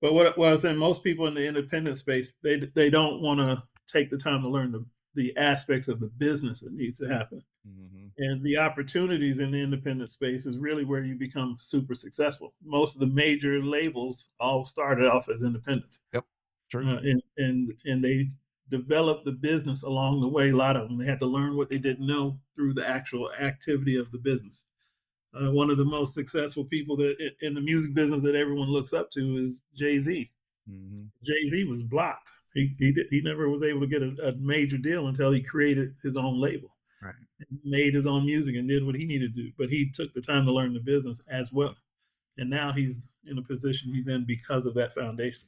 But what I was saying, most people in the independent space, they don't want to take the time to learn the aspects of the business that needs to happen. Hmm. And the opportunities in the independent space is really where you become super successful. Most of the major labels all started off as independents, Yep. True. and they developed the business along the way. A lot of them they had to learn what they didn't know through the actual activity of the business. One of the most successful people that in the music business that everyone looks up to is Jay-Z. Hmm. Jay-Z was blocked. He never was able to get a major deal until he created his own label, Right. made his own music, and did what he needed to do. But he took the time to learn the business as well, and now he's in a position he's in because of that foundation.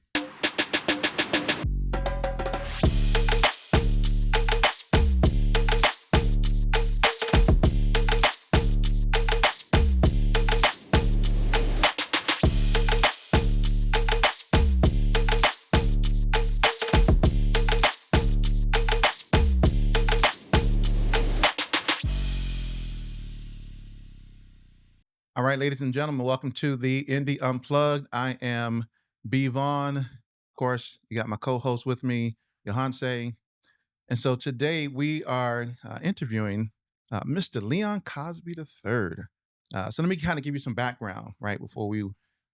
All right, ladies and gentlemen, welcome to the Indie Unplugged. I am B. Vaughn. Of course, you got my co-host with me, Johanse. And so today we are interviewing Mr. Leon Cosby III. So let me kind of give you some background, right, before we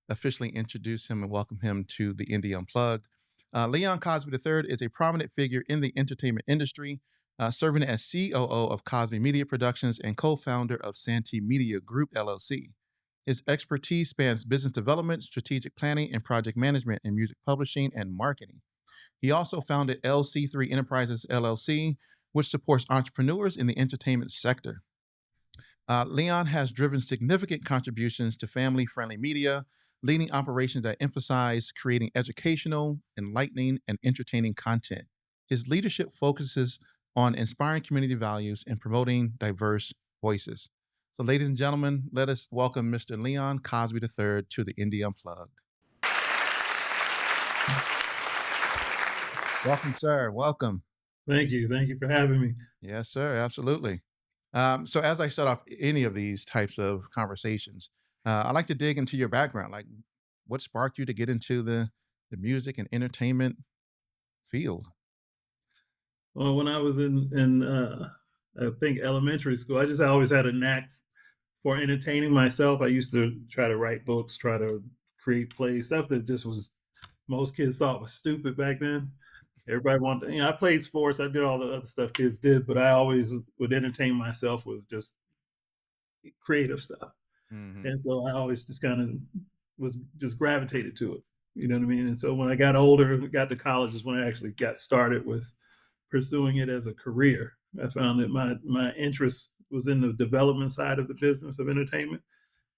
officially introduce him and welcome him to the Indie Unplugged. Leon Cosby III is a prominent figure in the entertainment industry, serving as COO of Cosby Media Productions and co-founder of Santi Media Group, LLC. His expertise spans business development, strategic planning, and project management in music publishing and marketing. He also founded LC3 Enterprises LLC, which supports entrepreneurs in the entertainment sector. Leon has driven significant contributions to family friendly media, leading operations that emphasize creating educational, enlightening, and entertaining content. His leadership focuses on inspiring community values and promoting diverse voices. So, ladies and gentlemen, let us welcome Mr. Leon Cosby III to the Indie Unplugged. Welcome, sir. Welcome. Thank you for having me. Yes, sir. Absolutely. So, as I start off any of these types of conversations, I like to dig into your background. Like, what sparked you to get into the music and entertainment field? Well, when I was in I think elementary school, I just always had a knack for entertaining myself. I used to try to write books, try to create plays, stuff that just was most kids thought was stupid back then. Everybody wanted, I played sports, I did all the other stuff kids did, but I always would entertain myself with just creative stuff. Hmm. And so I always just kind of was just gravitated to it. You know what I mean? And so when I got older, got to college is when I actually got started with pursuing it as a career. I found that my interest was in the development side of the business of entertainment,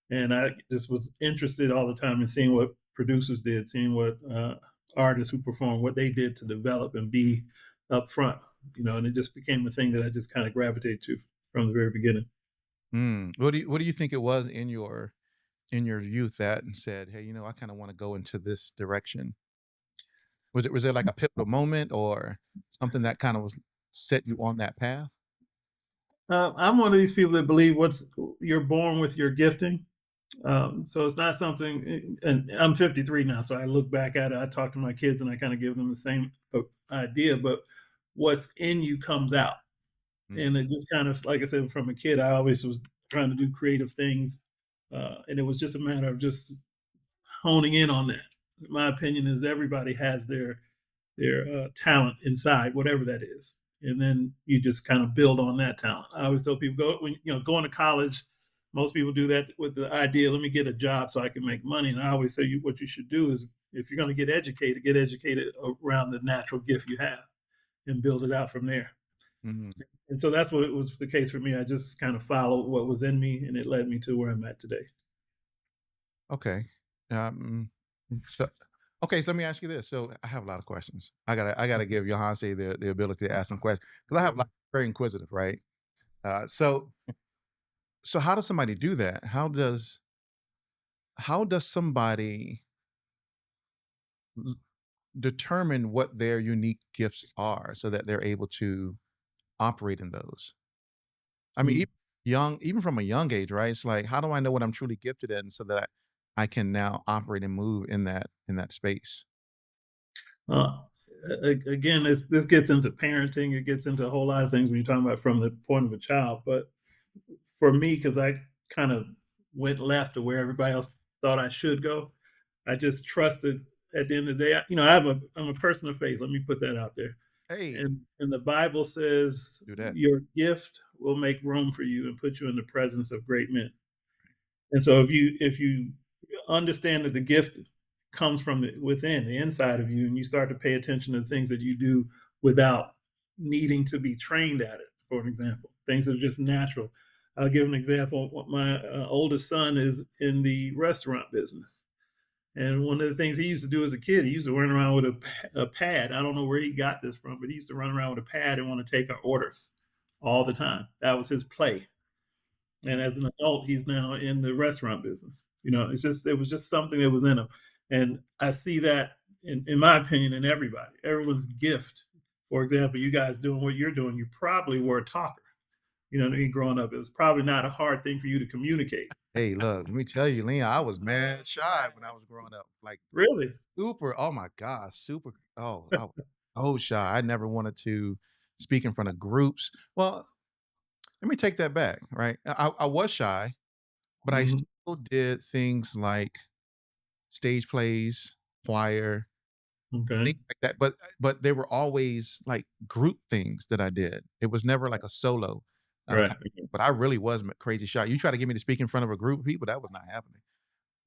and I just was interested all the time in seeing what producers did, seeing what artists who perform what they did to develop and be up front. And it just became the thing that I just kind of gravitated to from the very beginning. Mm. What do you think it was in your youth that said, "Hey, I kind of want to go into this direction"? Was it like a pivotal moment or something that kind of was set you on that path? I'm one of these people that believe what's you're born with your gifting. So it's not something, and I'm 53 now, so I look back at it. I talk to my kids and I kind of give them the same idea, but what's in you comes out. And Mm. it just kind of, like I said, from a kid, I always was trying to do creative things. And it was just a matter of just honing in on that. My opinion is everybody has their talent inside, whatever that is, and then you just kind of build on that talent. I always tell people going to college. Most people do that with the idea, let me get a job so I can make money. And I always say, what you should do is, if you're going to get educated around the natural gift you have, and build it out from there. Mhm. And so that's what it was the case for me. I just kind of followed what was in me, and it led me to where I'm at today. Okay. Um, so, okay, so let me ask you this. So I have a lot of questions. I gotta give Johanse the ability to ask some questions because I have like very inquisitive, right? So how does somebody do that? How does somebody l- determine what their unique gifts are so that they're able to operate in those? I mean, Mm. even from a young age, right? It's like, how do I know what I'm truly gifted in so that I can now operate and move in that space. Uh, Again, this gets into parenting. It gets into a whole lot of things when you're talking about from the point of a child. But for me, because I kind of went left to where everybody else thought I should go, I just trusted. At the end of the day, I'm a person of faith. Let me put that out there. Hey, And the Bible says do that. your gift will make room for you and put you in the presence of great men. And so if you understand that the gift comes from within, the inside of you, and you start to pay attention to the things that you do without needing to be trained at it, for an example, things that are just natural. I'll give an example. My oldest son is in the restaurant business. And one of the things he used to do as a kid, he used to run around with a pad. I don't know where he got this from, but he used to run around with a pad and want to take our orders all the time. That was his play. And as an adult, he's now in the restaurant business. It was just something that was in him. And I see that in my opinion, in everybody, everyone's gift. For example, you guys doing what you're doing, you probably were a talker. You know what I mean? Growing up, it was probably not a hard thing for you to communicate. Hey, look, let me tell you, Leon, I was mad shy when I was growing up. Like Really? super, oh my God, super. Oh, I was so shy. I never wanted to speak in front of groups. Well, let me take that back, right? I was shy, but I Hmm. still did things like stage plays, choir, Okay. things like that. But they were always like group things that I did. It was never like a solo Right. type. But I really was crazy shy. You try to get me to speak in front of a group of people, that was not happening.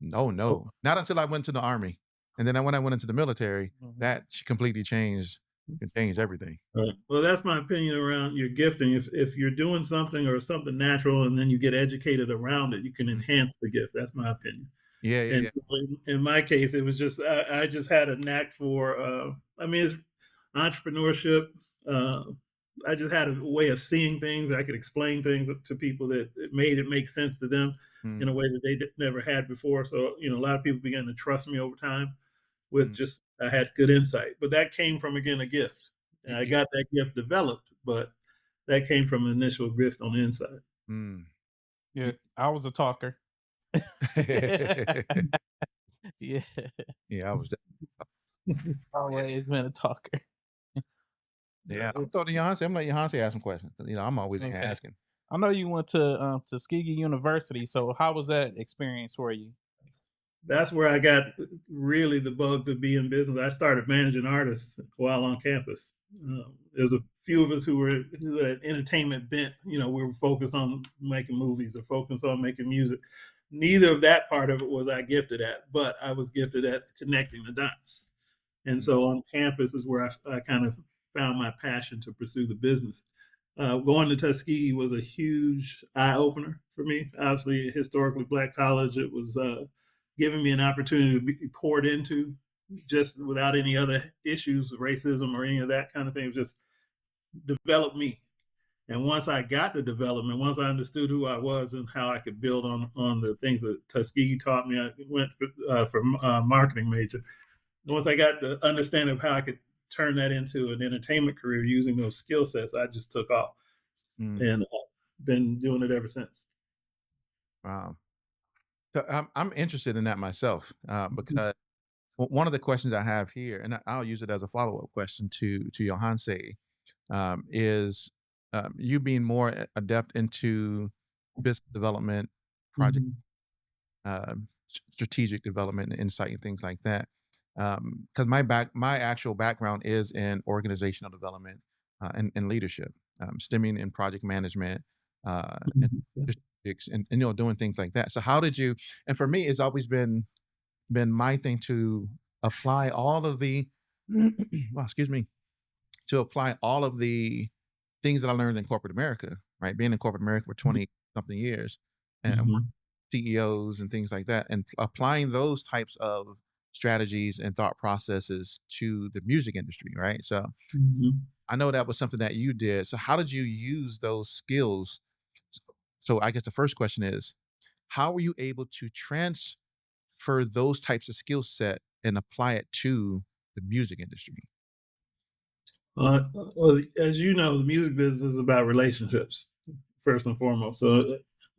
No, no, not until I went to the army, and then when I went into the military, Mhm. that completely changed. It changed everything. Right. Well, that's my opinion around your gifting. If you're doing something or something natural and then you get educated around it, you can Mm. enhance the gift. That's my opinion. Yeah, yeah, And yeah. in my case, it was just I just had a knack for. I mean, it's entrepreneurship. Uh, I just had a way of seeing things. I could explain things to people that it made it make sense to them Mm, in a way that they never had before. So a lot of people began to trust me over time with mm. just I had good insight. But that came from again a gift, and I Yeah. got that gift developed, but that came from an initial gift on the inside. Mm. Yeah, I was a talker. Yeah, Yeah, I was. always been a talker. Yeah, I'm throwing Beyonce. I'm letting Beyonce ask some questions. I'm always Okay. asking. I know you went to Tuskegee University, so how was that experience for you? That's where I got really the bug to be in business. I started managing artists while on campus. There's a few of us who had entertainment bent. We were focused on making movies or focused on making music. Neither of that part of it was I gifted at, but I was gifted at connecting the dots. And Mm, so on campus is where I kind of found my passion to pursue the business. Going to Tuskegee was a huge eye opener for me. Obviously, a historically black college. It was giving me an opportunity to be poured into just without any other issues, racism or any of that kind of thing. It just developed me. And once I got the development, once I understood who I was and how I could build on the things that Tuskegee taught me, I went for marketing major. Once I got the understanding of how I could turn that into an entertainment career using those skill sets, I just took off mm. and been doing it ever since. Wow. So I'm interested in that myself Mhm. because one of the questions I have here, and I'll use it as a follow up question to Johanse, is you being more adept into business development, project Mhm. strategic development, and insight, and things like that. Because my actual background is in organizational development and leadership, stemming in project management, and Mhm. strategics, and doing things like that. So how did you? And for me, it's always been my thing to apply all of the well, excuse me, to apply all of the things that I learned in corporate America, right? Being in corporate America for 20 something years and Mhm. CEOs and things like that, and applying those types of strategies and thought processes to the music industry, right? So Mhm. I know that was something that you did. So how did you use those skills? So I guess the first question is, how were you able to transfer those types of skill set and apply it to the music industry? Well, as you know, the music business is about relationships first and foremost. So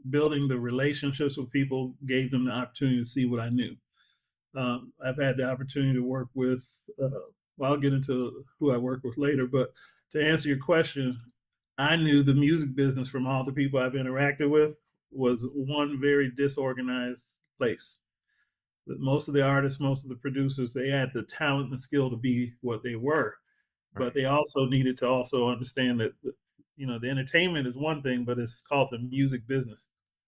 building the relationships with people gave them the opportunity to see what I knew. I've had the opportunity to work with, well, I'll get into who I work with later, but to answer your question, I knew the music business from all the people I've interacted with was one very disorganized place. Most of the artists, most of the producers, they had the talent and the skill to be what they were, but Right. they also needed to also understand that the entertainment is one thing, but it's called the music business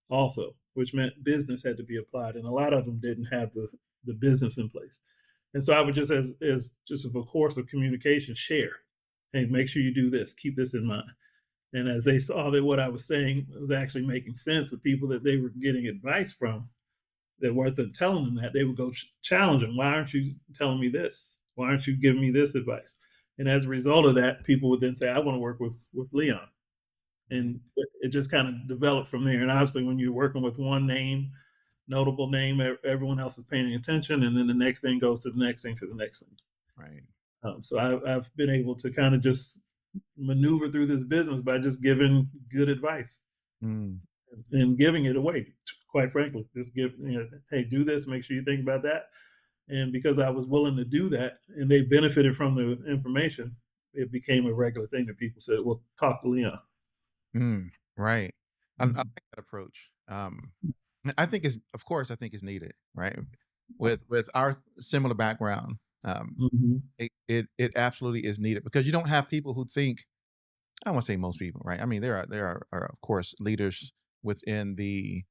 also, which meant business had to be applied, and a lot of them didn't have the business in place. And so I would just as just of a course of communication share, hey, make sure you do this, keep this in mind. And as they saw that what I was saying was actually making sense, the people that they were getting advice from that wasn't telling them that, they would go challenge them. Why aren't you telling me this? Why aren't you giving me this advice? And as a result of that, people would then say, I want to work with Leon. And it just kind of developed from there. And obviously, when you're working with one name, notable name, everyone else is paying attention. And then the next thing goes to the next thing to the next thing. Right. So I've been able to kind of just maneuver through this business by just giving good advice Mm. and giving it away. Quite frankly, just give, hey, do this. Make sure you think about that. And because I was willing to do that, and they benefited from the information, it became a regular thing that people said, "Well, talk to Leon." Mm. Right. I Mhm. like that approach. I think is, of course, I think is needed, right? With our similar background, Mhm. it absolutely is needed because you don't have people who think. I don't want to say most people, right? I mean, there are of course leaders within the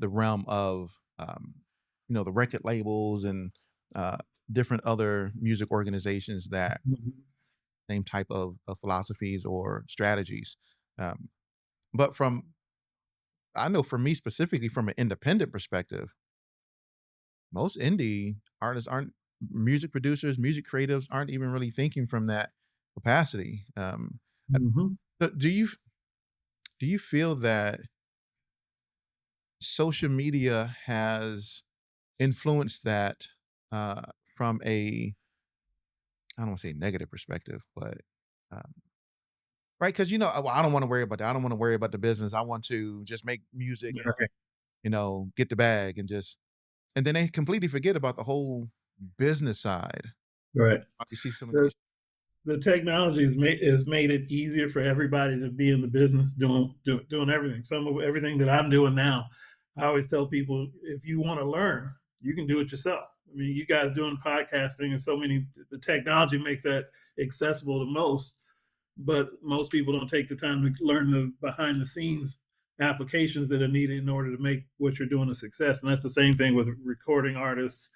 realm of the record labels and uh, different other music organizations that Mhm. same type of philosophies or strategies. Um, but from I know for me specifically from an independent perspective, most indie artists aren't music producers, music creatives aren't even really thinking from that capacity. Mhm. But do you feel that social media has influenced that from a I don't want to say negative perspective, but um, right? Because well, I don't want to worry about that. I don't want to worry about the business. I want to just make music and Right. get the bag and then they completely forget about the whole business side. Right. You see some of The these. the technology has made it easier for everybody to be in the business doing everything. Some of everything that I'm doing now, I always tell people, if you want to learn, you can do it yourself. I mean, you guys doing podcasting and so many, the technology makes that accessible to most, but most people don't take the time to learn the behind the scenes applications that are needed in order to make what you're doing a success. And that's the same thing with recording artists,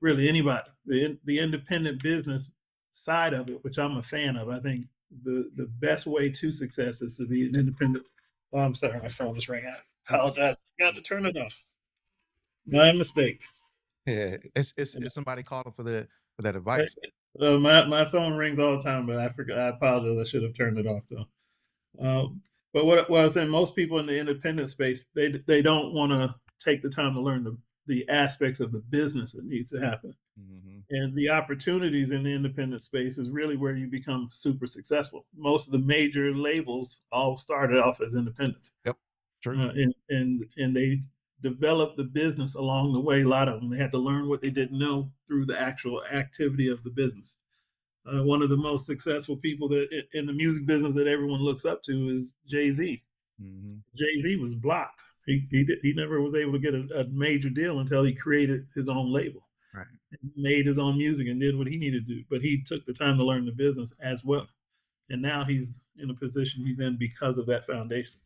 really anybody. The independent business side of it, which I'm a fan of. I think the best way to success is to be an independent. Oh, I'm sorry, my phone is ringing. I apologize. Got to turn it off. My mistake. Yeah, it's somebody calling for that Hey, advice. my phone rings all the time, but I forgot. I apologize. I should have turned it off though. But what I was saying, most people in the independent space, they don't want to take the time to learn the aspects of the business that needs to happen. Hmm. And the opportunities in the independent space is really where you become super successful. Most of the major labels all started off as independents, Yep, true. and they developed the business along the way. A lot of them they had to learn what they didn't know through the actual activity of the business. One of the most successful people that in the music business that everyone looks up to is Jay-Z. Hmm. Jay-Z was blocked. He never was able to get a major deal until he created his own label, Right. made his own music, and did what he needed to do. But he took the time to learn the business as well, and now he's in a position he's in because of that foundation.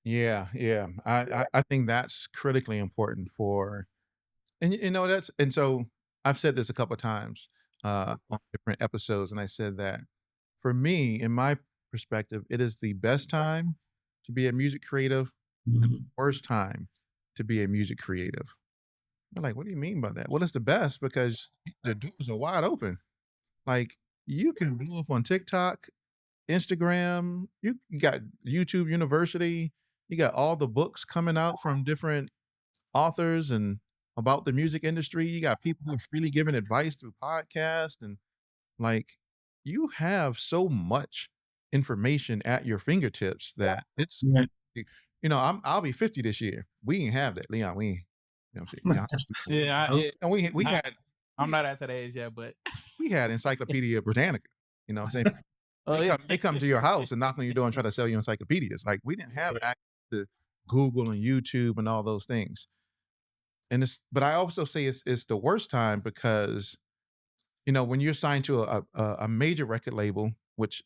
Yeah, yeah. I think that's critically important for and that's and so I've said this a couple of times on different episodes, and I said that for me, in my perspective, it is the best time to be a music creative, Mhm. worst time to be a music creative. They're like, what do you mean by that? Well, it's the best because the doors are wide open. Like you can blow up on TikTok, Instagram, you got YouTube University, you got all the books coming out from different authors and about the music industry. You got people who are freely giving advice through podcasts and like you have so much information at your fingertips that it's Right. I'll be 50 this year. We ain't have that, Leon. We ain't, you know what I'm saying? Yeah, Yeah, and I'm not at that age yet, but we had Encyclopedia Britannica. You know what I'm saying? oh yeah, They come to your house and knock on your door and try to sell you encyclopedias. Like we didn't have access to Google and YouTube and all those things. And but I also say it's the worst time because when you're signed to a major record label, which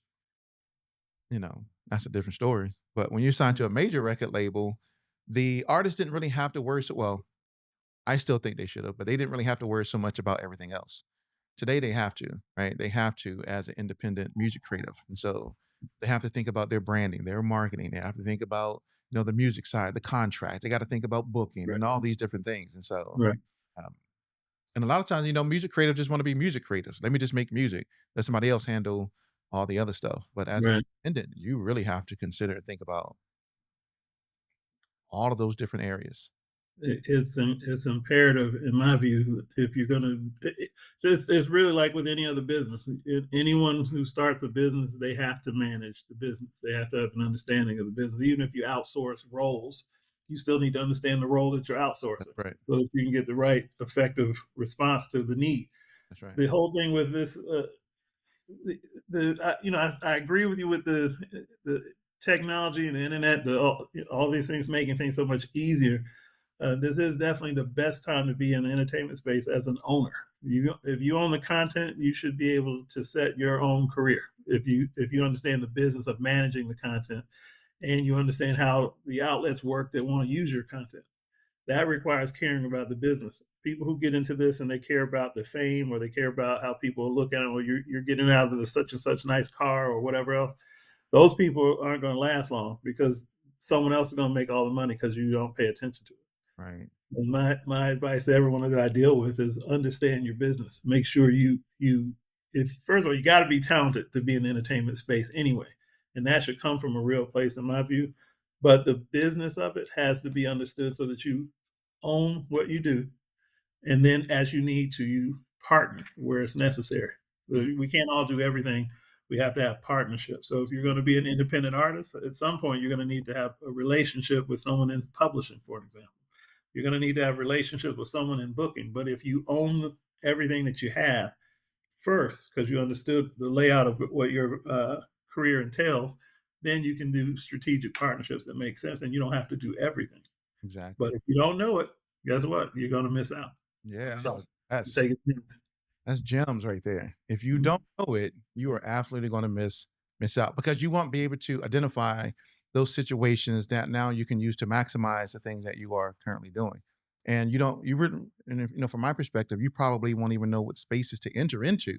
that's a different story. But when you're signed to a major record label, the artist didn't really have to worry. Well, I still think they should have, but they didn't really have to worry so much about everything else. Today they have to, right? They have to as an independent music creative. And so they have to think about their branding, their marketing. They have to think about, the music side, the contract. They got to think about booking Right. and all these different things. And so, Right. um, and a lot of times, music creatives just want to be music creatives. Let me just make music. Let somebody else handle all the other stuff. But as an Right. independent, you really have to consider and think about all of those different areas. It's imperative in my view if you're going to it's really like with any other business. Anyone who starts a business, they have to manage the business. They have to have an understanding of the business. Even if you outsource roles, you still need to understand the role that you're outsourcing, That's right. so that you can get the right effective response to the need. That's right. The whole thing with this I agree with you with the technology and the internet, all these things making things so much easier. This is definitely the best time to be in the entertainment space as an owner. If you own the content, you should be able to set your own career. If you understand the business of managing the content, and you understand how the outlets work that want to use your content, that requires caring about the business. People who get into this and they care about the fame, or they care about how people look at it, or you're getting out of the such and such nice car or whatever else, those people aren't going to last long because someone else is going to make all the money because you don't pay attention to it. Right. And my advice to everyone that I deal with is understand your business. Make sure if first of all, you got to be talented to be in the entertainment space anyway, and that should come from a real place in my view. But the business of it has to be understood so that you own what you do, and then as you need to, you partner where it's necessary. We can't all do everything. We have to have partnerships. So if you're going to be an independent artist, at some point you're going to need to have a relationship with someone in publishing, for example. You're going to need to have relationships with someone in booking. But if you own everything that you have first, because you understood the layout of what your career entails, then you can do strategic partnerships that make sense, and you don't have to do everything. Exactly. But if you don't know it, guess what? You're going to miss out. Yeah. So That's gems right there. If you don't know it, you are absolutely going to miss out, because you won't be able to identify those situations that now you can use to maximize the things that you are currently doing. And from my perspective, you probably won't even know what spaces to enter into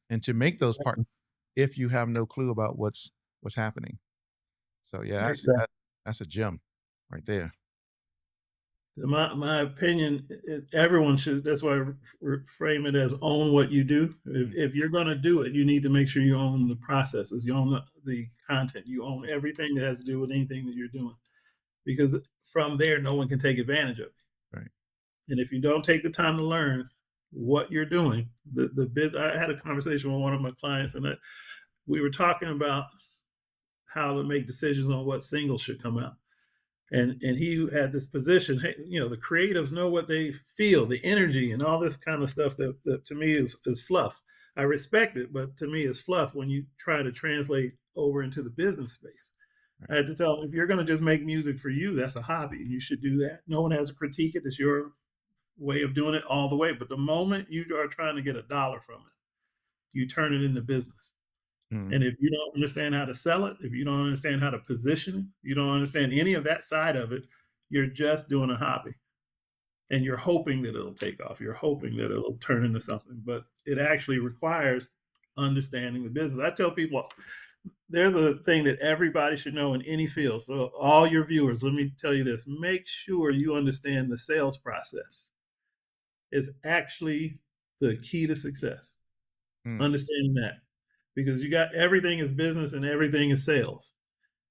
and to make those partners if you have no clue about what's happening. So yeah, that's a gem right there. My opinion, everyone should. That's why I frame it as own what you do. If you're going to do it, you need to make sure you own the processes, you own the content, you own everything that has to do with anything that you're doing, because from there, no one can take advantage of it. Right. And if you don't take the time to learn what you're doing, I had a conversation with one of my clients, and we were talking about how to make decisions on what singles should come out. And he had this position, hey, the creatives know what they feel, the energy and all this kind of stuff that to me is fluff. I respect it, but to me is fluff when you try to translate over into the business space. I had to tell him, if you're going to just make music for you, that's a hobby, and you should do that. No one has to critique it. It's your way of doing it all the way. But the moment you are trying to get a dollar from it, you turn it into business. And if you don't understand how to sell it, if you don't understand how to position it, you don't understand any of that side of it, you're just doing a hobby. And you're hoping that it'll take off. You're hoping that it'll turn into something. But it actually requires understanding the business. I tell people, there's a thing that everybody should know in any field. So all your viewers, let me tell you this. Make sure you understand the sales process. It's actually the key to success. Understanding that. Because you got everything is business and everything is sales.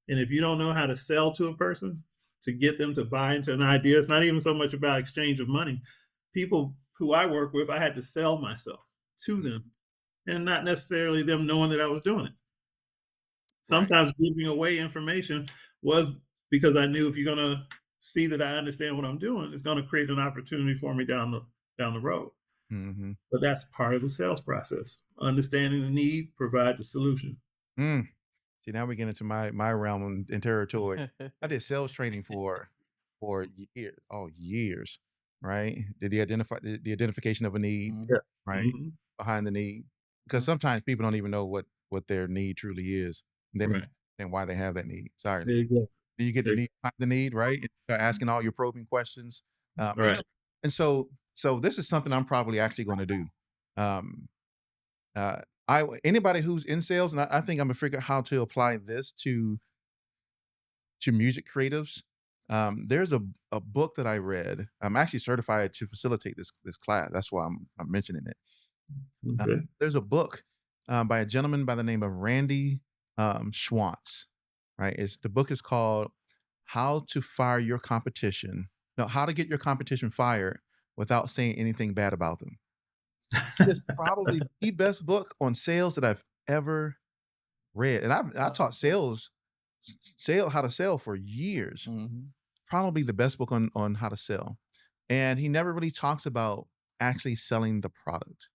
And if you don't know how to sell to a person, to get them to buy into an idea, it's not even so much about exchange of money. People who I work with, I had to sell myself to them, and not necessarily them knowing that I was doing it. Sometimes giving away information was because I knew if you're going to see that I understand what I'm doing, it's going to create an opportunity for me down the road. Mm-hmm. But that's part of the sales process. Understanding the need, provide the solution. Mm. See, now we get into my realm and territory. I did sales training for years, years, right? Did the identification of a need, Mhm. Yeah. right, Hmm. behind the need, because sometimes people don't even know what their need truly is, and they don't Right. understand why they have that need. Sorry. Exactly. Then you get the need behind the need, right? And start asking all your probing questions. Right. And so this is something I'm probably actually going to do. Um, uh, anybody who's in sales, and I think I'm gonna figure out how to apply this to music creatives. There's a book that I read. I'm actually certified to facilitate this class. That's why I'm mentioning it. Okay. There's a book by a gentleman by the name of Randy Schwantz. Right, the book is called "How to Fire Your Competition." No, how to get your competition fired without saying anything bad about them. It is probably the best book on sales that I've ever read, and I taught sale how to sell for years. Mhm. Probably the best book on how to sell, and he never really talks about actually selling the product.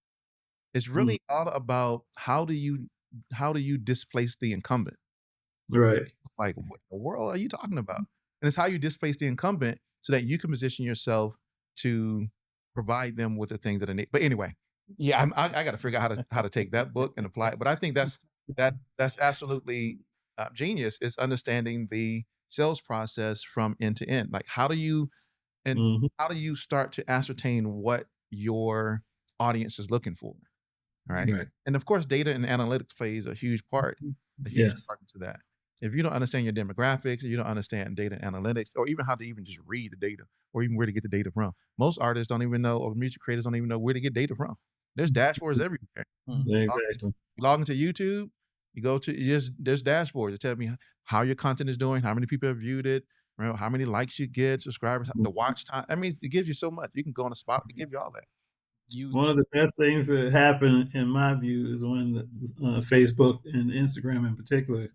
It's Mm, really all about how do you displace the incumbent. right. Like, what in the world are you talking about? And it's how you displace the incumbent so that you can position yourself to provide them with the things that they need. But anyway, yeah, I got to figure out how to take that book and apply it. But I think that's absolutely genius. Is understanding the sales process from end to end. Like, and Hmm. how do you start to ascertain what your audience is looking for? All right. Right. And of course, data and analytics plays a huge Yes. part into that. If you don't understand your demographics, you don't understand data analytics, or even how to even just read the data, or even where to get the data from. Most artists don't even know, or music creators don't even know where to get data from. There's dashboards everywhere. Mhm. Exactly. You log into YouTube, you go to there's dashboards that tell me how your content is doing, how many people have viewed it, how many likes you get, subscribers, the watch time. I mean, it gives you so much. You can go on a spot to give you all that. One YouTube. of the best things that happen, in my view, is when Facebook and Instagram, in particular,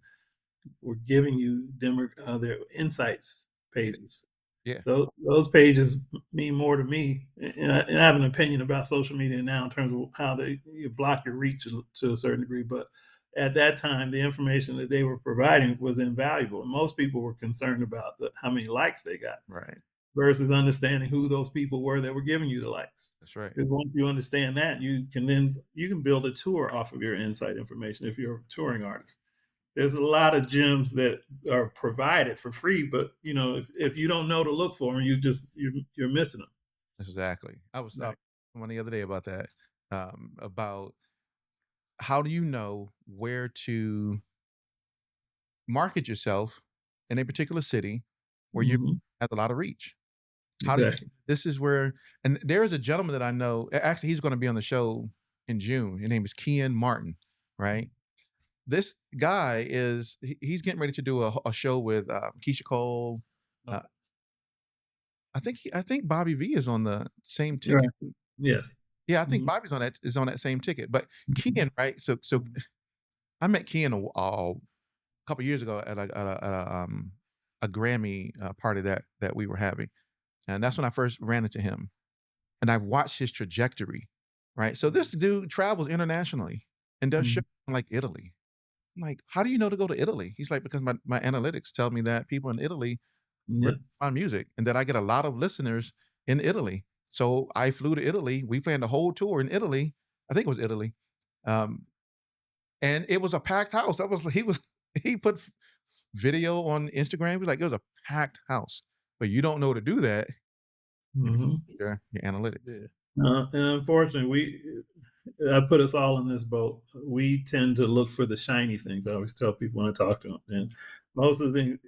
were giving you their insights Yeah, pages. yeah, Those pages mean more to me, and I have an opinion about social media now in terms of how you block your reach to a certain degree. But at that time, the information that they were providing was invaluable. And most people were concerned about how many likes they got right. versus understanding who those people were that were giving you the likes. That's right. Because once you understand that, you can build a tour off of your insight information if you're a touring artist. There's a lot of gems that are provided for free, but if you don't know to look for them, you're missing them. Exactly. I was Right. one the other day about that. About how do you know where to market yourself in a particular city where you Hmm. have a lot of reach? How do you, Exactly. this is where, and there is a gentleman that I know. Actually, he's going to be on the show in June. His name is Kian Martin, right? This guy he's getting ready to do a show with Keisha Cole. Uh, Okay. I think Bobby V is on the same ticket. Right. Yes. Yeah, I think Hmm. Bobby's on that same ticket. But Kian, right? So I met Kian a couple years ago at a Grammy party that we were having, and that's when I first ran into him, and I've watched his trajectory, right? So this dude travels internationally and does shows in like Italy. I'm like, how do you know to go to Italy? He's like, because my analytics tell me that people in Italy really Yeah. like my music, and that I get a lot of listeners in Italy. So I flew to Italy. We planned a whole tour in Italy. I think it was Italy. Um, and it was a packed house. He put video on Instagram. He was like, it was a packed house. But you don't know to do that if Hmm. your analytics. Yeah. And unfortunately, I put us all in this boat. We tend to look for the shiny things. I always tell people when I talk to them, and most of the things,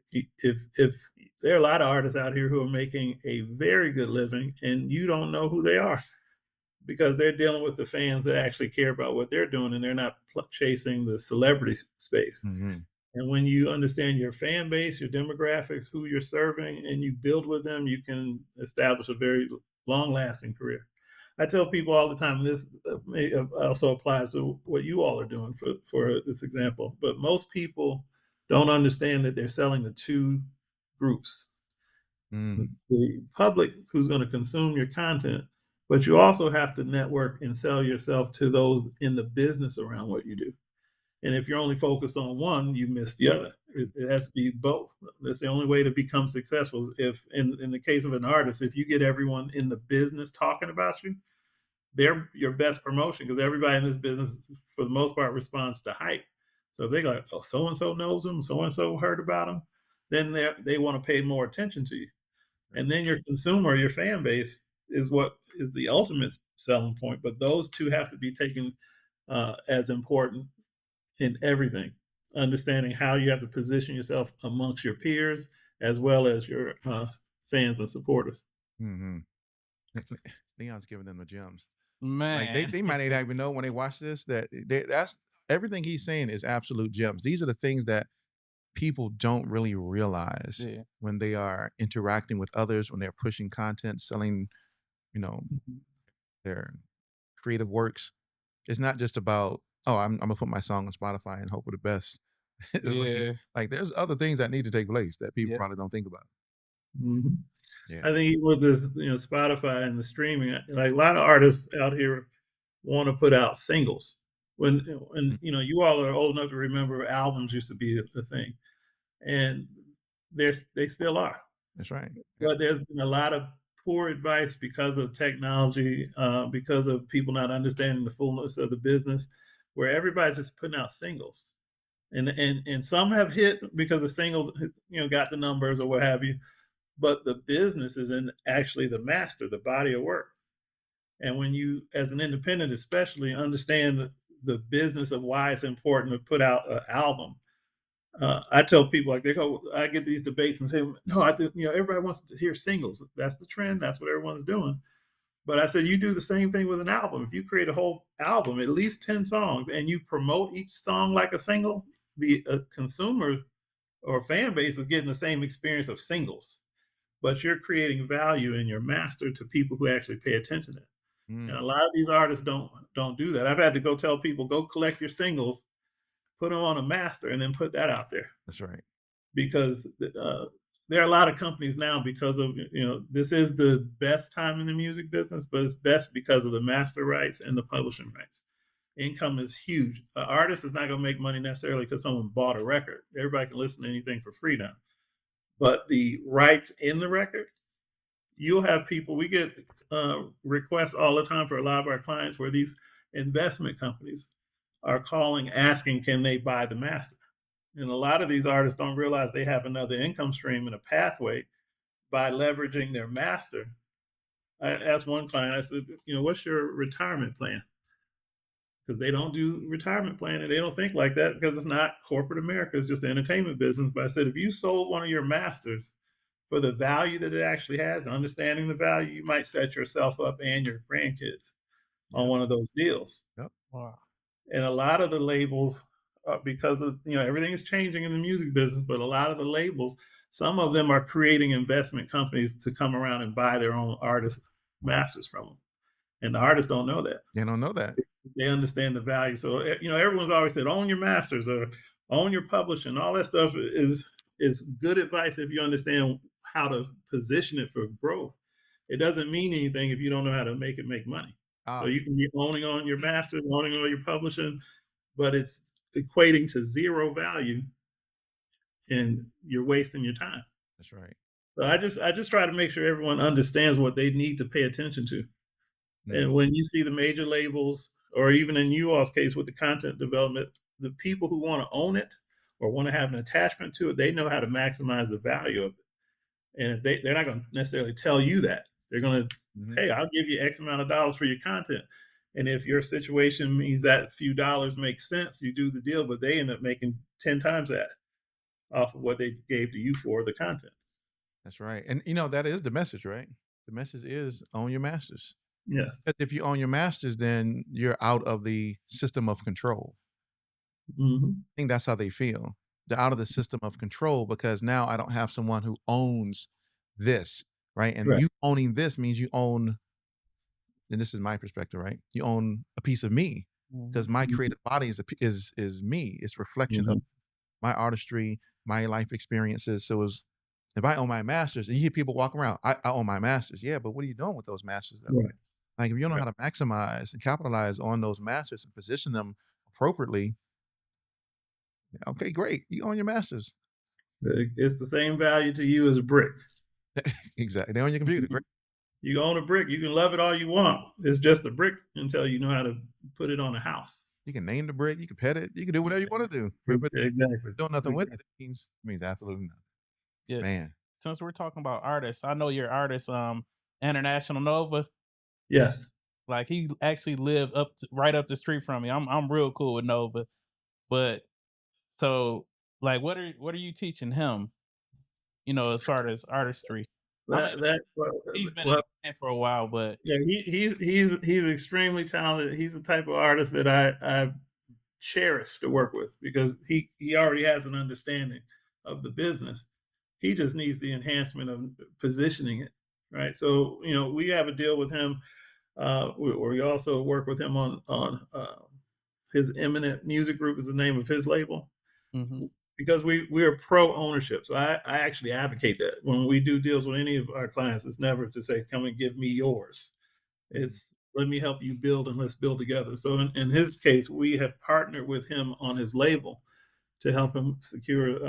if there are a lot of artists out here who are making a very good living, and you don't know who they are because they're dealing with the fans that actually care about what they're doing, and they're not chasing the celebrity space. Mhm. And when you understand your fan base, your demographics, who you're serving, and you build with them, you can establish a very long lasting career. I tell people all the time, this also applies to what you all are doing for this example, but most people don't understand that they're selling to two groups. Mm. The public who's going to consume your content, but you also have to network and sell yourself to those in the business around what you do. And if you're only focused on one, you miss the other. It has to be both. That's the only way to become successful. If in the case of an artist, if you get everyone in the business talking about you, they're your best promotion because everybody in this business, for the most part, responds to hype. So if they go, oh, so and so knows them, so and so heard about them, then they want to pay more attention to you. And then your consumer, your fan base, is what is the ultimate selling point. But those two have to be taken as important in everything. Understanding how you have to position yourself amongst your peers as well as your fans and supporters. Mm-hmm. Leon's giving them the gems. Like Man. they might not even know when they watch this that that's everything he's saying is absolute gems. These are the things that people don't really realize Yeah. when they are interacting with others, when they're pushing content, selling, you know, their creative works. It's not just about, oh, I'm gonna put my song on Spotify and hope for the best. It's Yeah. like there's other things that need to take place that people Yeah. probably don't think about. Mhm. Yeah. I think with this, Spotify and the streaming, like a lot of artists out here want to put out singles. When Mm, you all are old enough to remember albums used to be a thing, and they still are. that's right. Yep. But there's been a lot of poor advice because of technology, because of people not understanding the fullness of the business, where everybody's just putting out singles, and some have hit because a single got the numbers or what have you. But the business is in actually the master, the body of work. And when you, as an independent, especially understand the business of why it's important to put out an album, I tell people like they go, I get these debates and say, no, everybody wants to hear singles. That's the trend. That's what everyone's doing. But I said, you do the same thing with an album. If you create a whole album, at least 10 songs, and you promote each song like a single, the consumer or fan base is getting the same experience of singles. But you're creating value in your master to people who actually pay attention to it. And Mm, a lot of these artists don't do that. I've had to go tell people, go collect your singles, put them on a master, and then put that out there that's right. because there are a lot of companies now because of this is the best time in the music business, but it's best because of the master rights and the publishing rights. Income is huge. An artist is not going to make money necessarily because someone bought a record. Everybody can listen to anything for free now, but the rights in the record, you'll have people. We get requests all the time for a lot of our clients where these investment companies are calling asking, can they buy the master? And a lot of these artists don't realize they have another income stream and a pathway by leveraging their master. I asked one client, I said, what's your retirement plan? Because they don't do retirement plan and they don't think like that because it's not corporate America, it's just the entertainment business. But I said, if you sold one of your masters for the value that it actually has, understanding the value, you might set yourself up and your grandkids on Yep. one of those deals. Yep. Wow. And a lot of the labels, because of everything is changing in the music business, but a lot of the labels, some of them are creating investment companies to come around and buy their own artist masters from them, and the artists don't know that. They don't know that. They understand the value. So everyone's always said own your masters or own your publishing. All that stuff is good advice if you understand how to position it for growth. It doesn't mean anything if you don't know how to make it make money. So Ah, you can be owning on your masters, owning on your publishing, but it's equating to zero value and you're wasting your time. that's right. So I just try to make sure everyone understands what they need to pay attention to. Mm, And when you see the major labels, or even in you all's case with the content development, the people who want to own it or want to have an attachment to it, they know how to maximize the value of it. And if they're not going to necessarily tell you that, they're going to, mhm. hey, I'll give you X amount of dollars for your content. And if your situation means that few dollars makes sense, you do the deal, but they end up making 10 times that off of what they gave to you for the content. That's right. And that is the message, right? The message is own your masters. Yes. But if you own your masters, then you're out of the system of control. Hmm. I think that's how they feel. They're out of the system of control because now I don't have someone who owns this, right? And Right. you owning this means you own, and this is my perspective, right? You own a piece of me Mhm. because my creative body is me. It's reflection of Hmm. my artistry, my life experiences. So If I own my masters, and you hear people walk around, I own my masters. Yeah, but what are you doing with those masters though? Right. Like if you don't know Right. how to maximize and capitalize on those masters and position them appropriately, okay, great. You own your masters. It's the same value to you as a brick. Exactly. They're on your computer. Great. You own a brick, you can love it all you want. It's just a brick until you know how to put it on a house. You can name the brick, you can pet it, you can do whatever you want to do. But Exactly. doing nothing with Exactly. it, means absolutely nothing. Yeah. Man. Since we're talking about artists, I know your artist, International Nova. Yes. Like he actually lived right up the street from me. I'm real cool with Nova, but so like, what are you teaching him? You know, as far as artistry. I mean, he's been in Well, the band for a while, but yeah, he's extremely talented. He's the type of artist that I cherish to work with because he already has an understanding of the business. He just needs the enhancement of positioning it, right? So we have a deal with him. We also work with him on his Eminent Music Group is the name of his label mhm, because we are pro ownership. So I actually advocate that when we do deals with any of our clients. It's never to say come and give me yours. mhm, It's let me help you build and let's build together. So in his case, we have partnered with him on his label to help him secure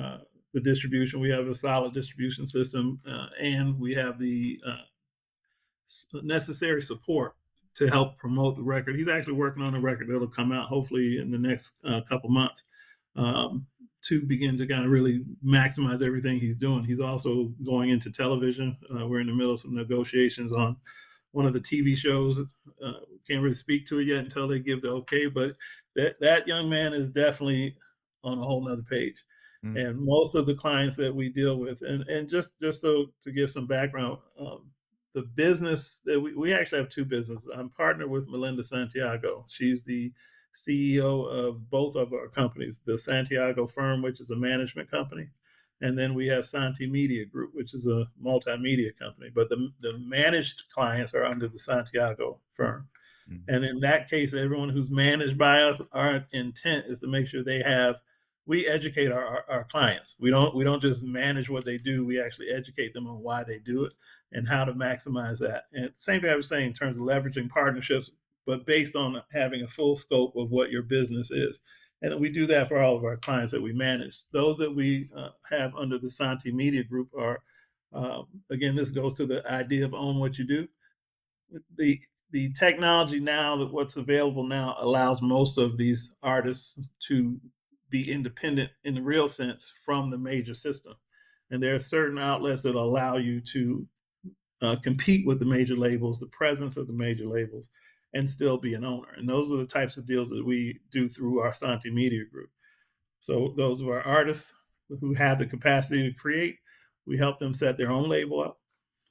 the distribution. We have a solid distribution system, and we have the necessary support to help promote the record. He's actually working on a record that'll come out hopefully in the next couple months um, to begin to kind of really maximize everything he's doing. He's also going into television. We're in the middle of some negotiations on one of the TV shows. Can't really speak to it yet until they give the okay, but that young man is definitely on a whole nother page. Mm, And most of the clients that we deal with, and just so to give some background, the business that we actually have two businesses. I'm partnered with Melinda Santiago. She's the CEO of both of our companies, the Santiago Firm, which is a management company, and then we have Santi Media Group, which is a multimedia company. But the managed clients are under the Santiago Firm. mm, And in that case, everyone who's managed by us, our intent is to make sure we educate our clients. We don't just manage what they do. We actually educate them on why they do it and how to maximize that. And same thing I was saying in terms of leveraging partnerships, but based on having a full scope of what your business is. And we do that for all of our clients that we manage. Those that we have under the Santi Media Group are, again, this goes to the idea of own what you do. The the technology now that what's available now allows most of these artists to be independent in the real sense from the major system. And there are certain outlets that allow you to compete with the major labels, the presence of the major labels, and still be an owner. And those are the types of deals that we do through our Santi Media Group. So those are our artists who have the capacity to create. We help them set their own label up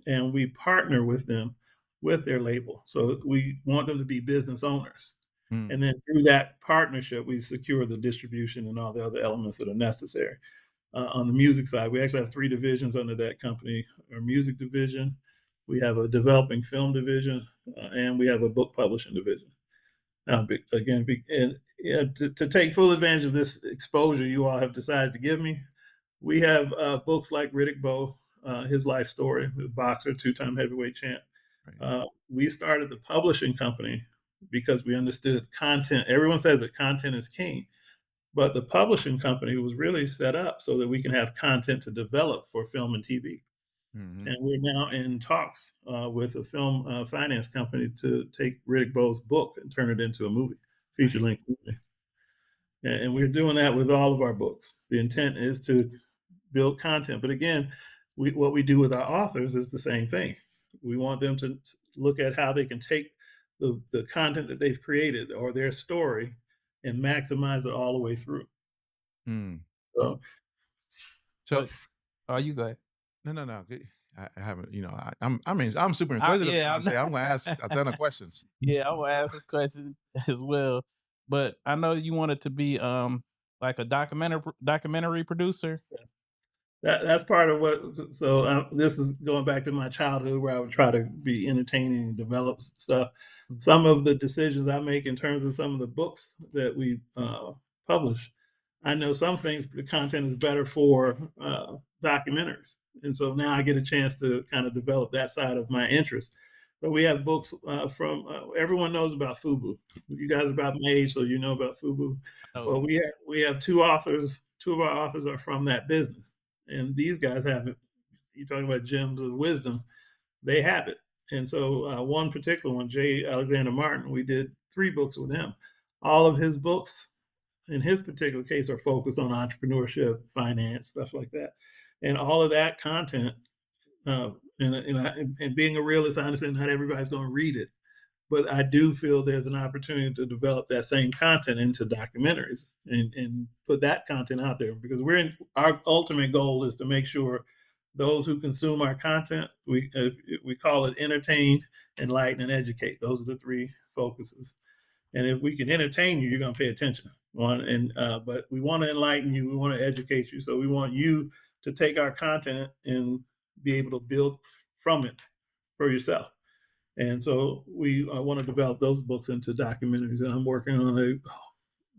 and we partner with them with their label. So we want them to be business owners. mm, And then through that partnership, we secure the distribution and all the other elements that are necessary. On the music side, we actually have three divisions under that company: our music division, we have a developing film division, and we have a book publishing division. Now, again, and to take full advantage of this exposure you all have decided to give me, we have books like Riddick Bowe, his life story, the boxer, two-time heavyweight champ. right. We started the publishing company because we understood content. Everyone says that content is king, but the publishing company was really set up so that we can have content to develop for film and TV. Mhm. And we're now in talks with a film finance company to take Riddick Bowe's book and turn it into a movie, feature Nice. length movie. And we're doing that with all of our books. The intent is to build content. But again, what we do with our authors is the same thing. We want them to look at how they can take the content that they've created or their story and maximize it all the way through. Mm. So, So but you go ahead. no. I haven't, I'm super inquisitive. Yeah, I say I'm gonna ask a ton of questions. yeah, I will ask a question as well. But I know you wanted to be like a documentary producer. yes. That's part of what. So this is going back to my childhood where I would try to be entertaining and develop stuff. Mm, Some of the decisions I make in terms of some of the books that we publish, I know some things the content is better for documentaries. And so now I get a chance to kind of develop that side of my interest. But we have books from everyone knows about FUBU. You guys are about my age, so you know about FUBU. Oh, Well, we have two authors. Two of our authors are from that business, and these guys have it. You're talking about gems of wisdom. They have it. And so one particular one, J. Alexander Martin, we did 3 books with him. All of his books, in his particular case, are focused on entrepreneurship, finance, stuff like that. And all of that content, uh, and being a realist, I understand not everybody's going to read it, but I do feel there's an opportunity to develop that same content into documentaries and put that content out there, because our ultimate goal is to make sure those who consume our content, we call it entertain, enlighten, and educate. Those are the 3 focuses. And if we can entertain you, you're going to pay attention. But we want to enlighten you. We want to educate you. So we want you to take our content and be able to build from it for yourself. And so we want to develop those books into documentaries. And I'm working on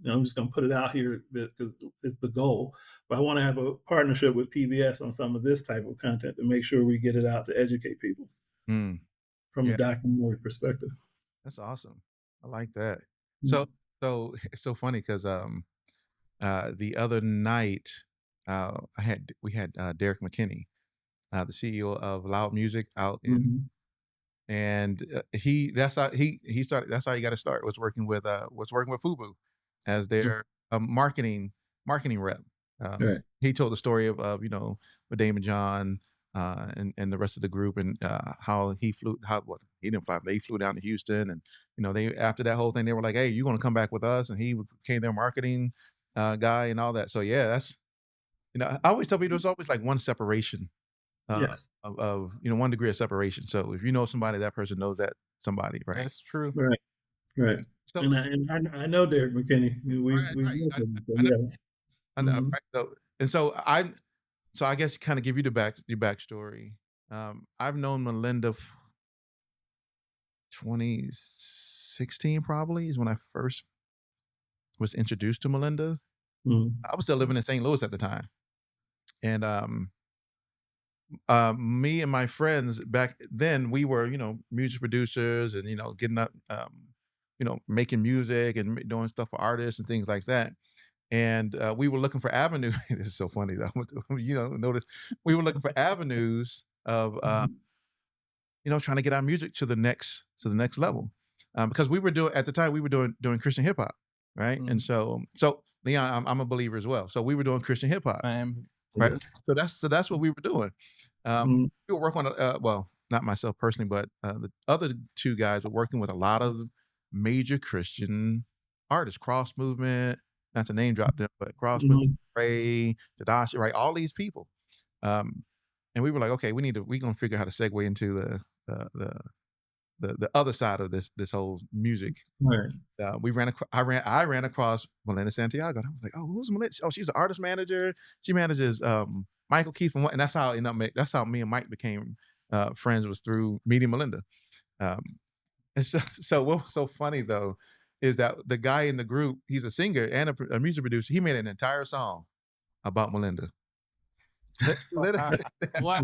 I'm just going to put it out here because it's the goal. But I want to have a partnership with PBS on some of this type of content to make sure we get it out to educate people from a Yeah, documentary perspective. that's awesome. I like that. Mm. So it's so funny because the other night we had Derek McKinney, the CEO of Loud Music out in, Mhm. and he started. That's how he got to start. Was working with FUBU as their marketing rep. Right. He told the story of with Damon John and the rest of the group, and how he flew. He didn't fly, they flew down to Houston, and they, after that whole thing, they were like, "Hey, you're going to come back with us," and he became their marketing guy and all that. So yeah, that's I always tell people there's always like one separation Yes. of 1 degree of separation. So if you know somebody, that person knows that somebody, right? that's true. Right. Right. So And I know Derek McKinney. We've right, worked with him. So I know, yeah. I know, Mhm. right? So I guess kind of give you your backstory. I've known Melinda 2016 probably is when I first was introduced to Melinda. Mhm. I was still living in St. Louis at the time, and me and my friends back then, we were music producers, and getting up, making music and doing stuff for artists and things like that. And we were looking for avenues. This is so funny though. Notice we were looking for avenues of Mhm. trying to get our music to the next level, because we were doing, at the time, we were doing Christian hip hop, right? And Mhm. so Leon, I'm a believer as well. So we were doing Christian hip hop, I am. right? Yeah. So that's what we were doing. Mhm. We were working on well, not myself personally, but the other 2 guys were working with a lot of major Christian artists, Cross Movement, not to name drop them, but Cross Movement, Mhm. Ray, Tadashi, right? All these people. Um, and we were like, okay, we're gonna figure out how to segue into the the the other side of this whole music. Right. I ran across Melinda Santiago, and I was like, oh, who's Melinda? Oh, she's an artist manager. She manages Michael Keith, and that's how that's how me and Mike became friends, was through meeting Melinda. Um, and so what was so funny though is that the guy in the group, he's a singer and a music producer. He made an entire song about Melinda. Wow.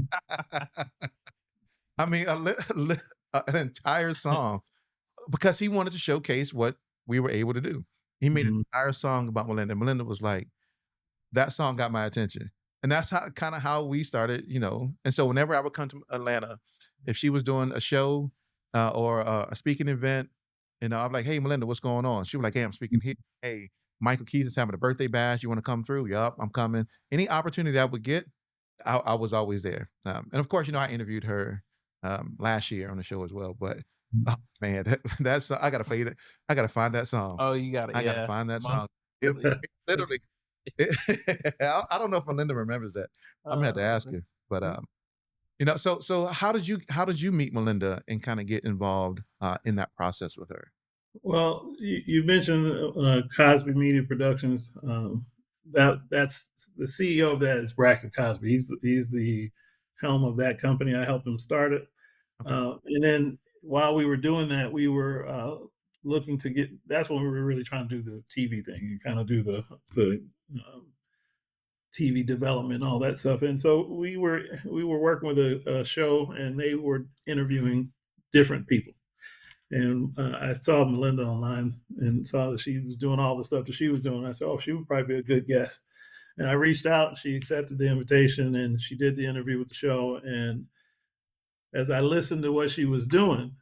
I mean, an entire song, because he wanted to showcase what we were able to do. He made an Mhm. entire song about Melinda. Melinda was like, that song got my attention. And that's how we started, And so whenever I would come to Atlanta, if she was doing a show or a speaking event, I'm like, hey, Melinda, what's going on? She was like, hey, I'm speaking here. Hey, Michael Keith is having a birthday bash. You want to come through? Yup, I'm coming. Any opportunity I would get, I was always there. And of course, I interviewed her last year on the show as well. But oh man, that's I gotta play it. I gotta find that song. Oh, you got it. I gotta Yeah. find that song. Most It literally. I don't know if Melinda remembers that. I'm gonna have to ask her. But so how did you meet Melinda and kind of get involved in that process with her? Well, you mentioned Cosby Media Productions. That's the CEO of that is Braxton Cosby. He's the helm of that company. I helped him start it. Okay. And then while we were doing that, we were looking to get. That's when we were really trying to do the TV thing and kind of do the TV development, all that stuff. And so we were working with a show, and they were interviewing different people. And I saw Melinda online and saw that she was doing all the stuff that she was doing. I said, oh, she would probably be a good guest. And I reached out, and she accepted the invitation, and she did the interview with the show. And as I listened to what she was doing,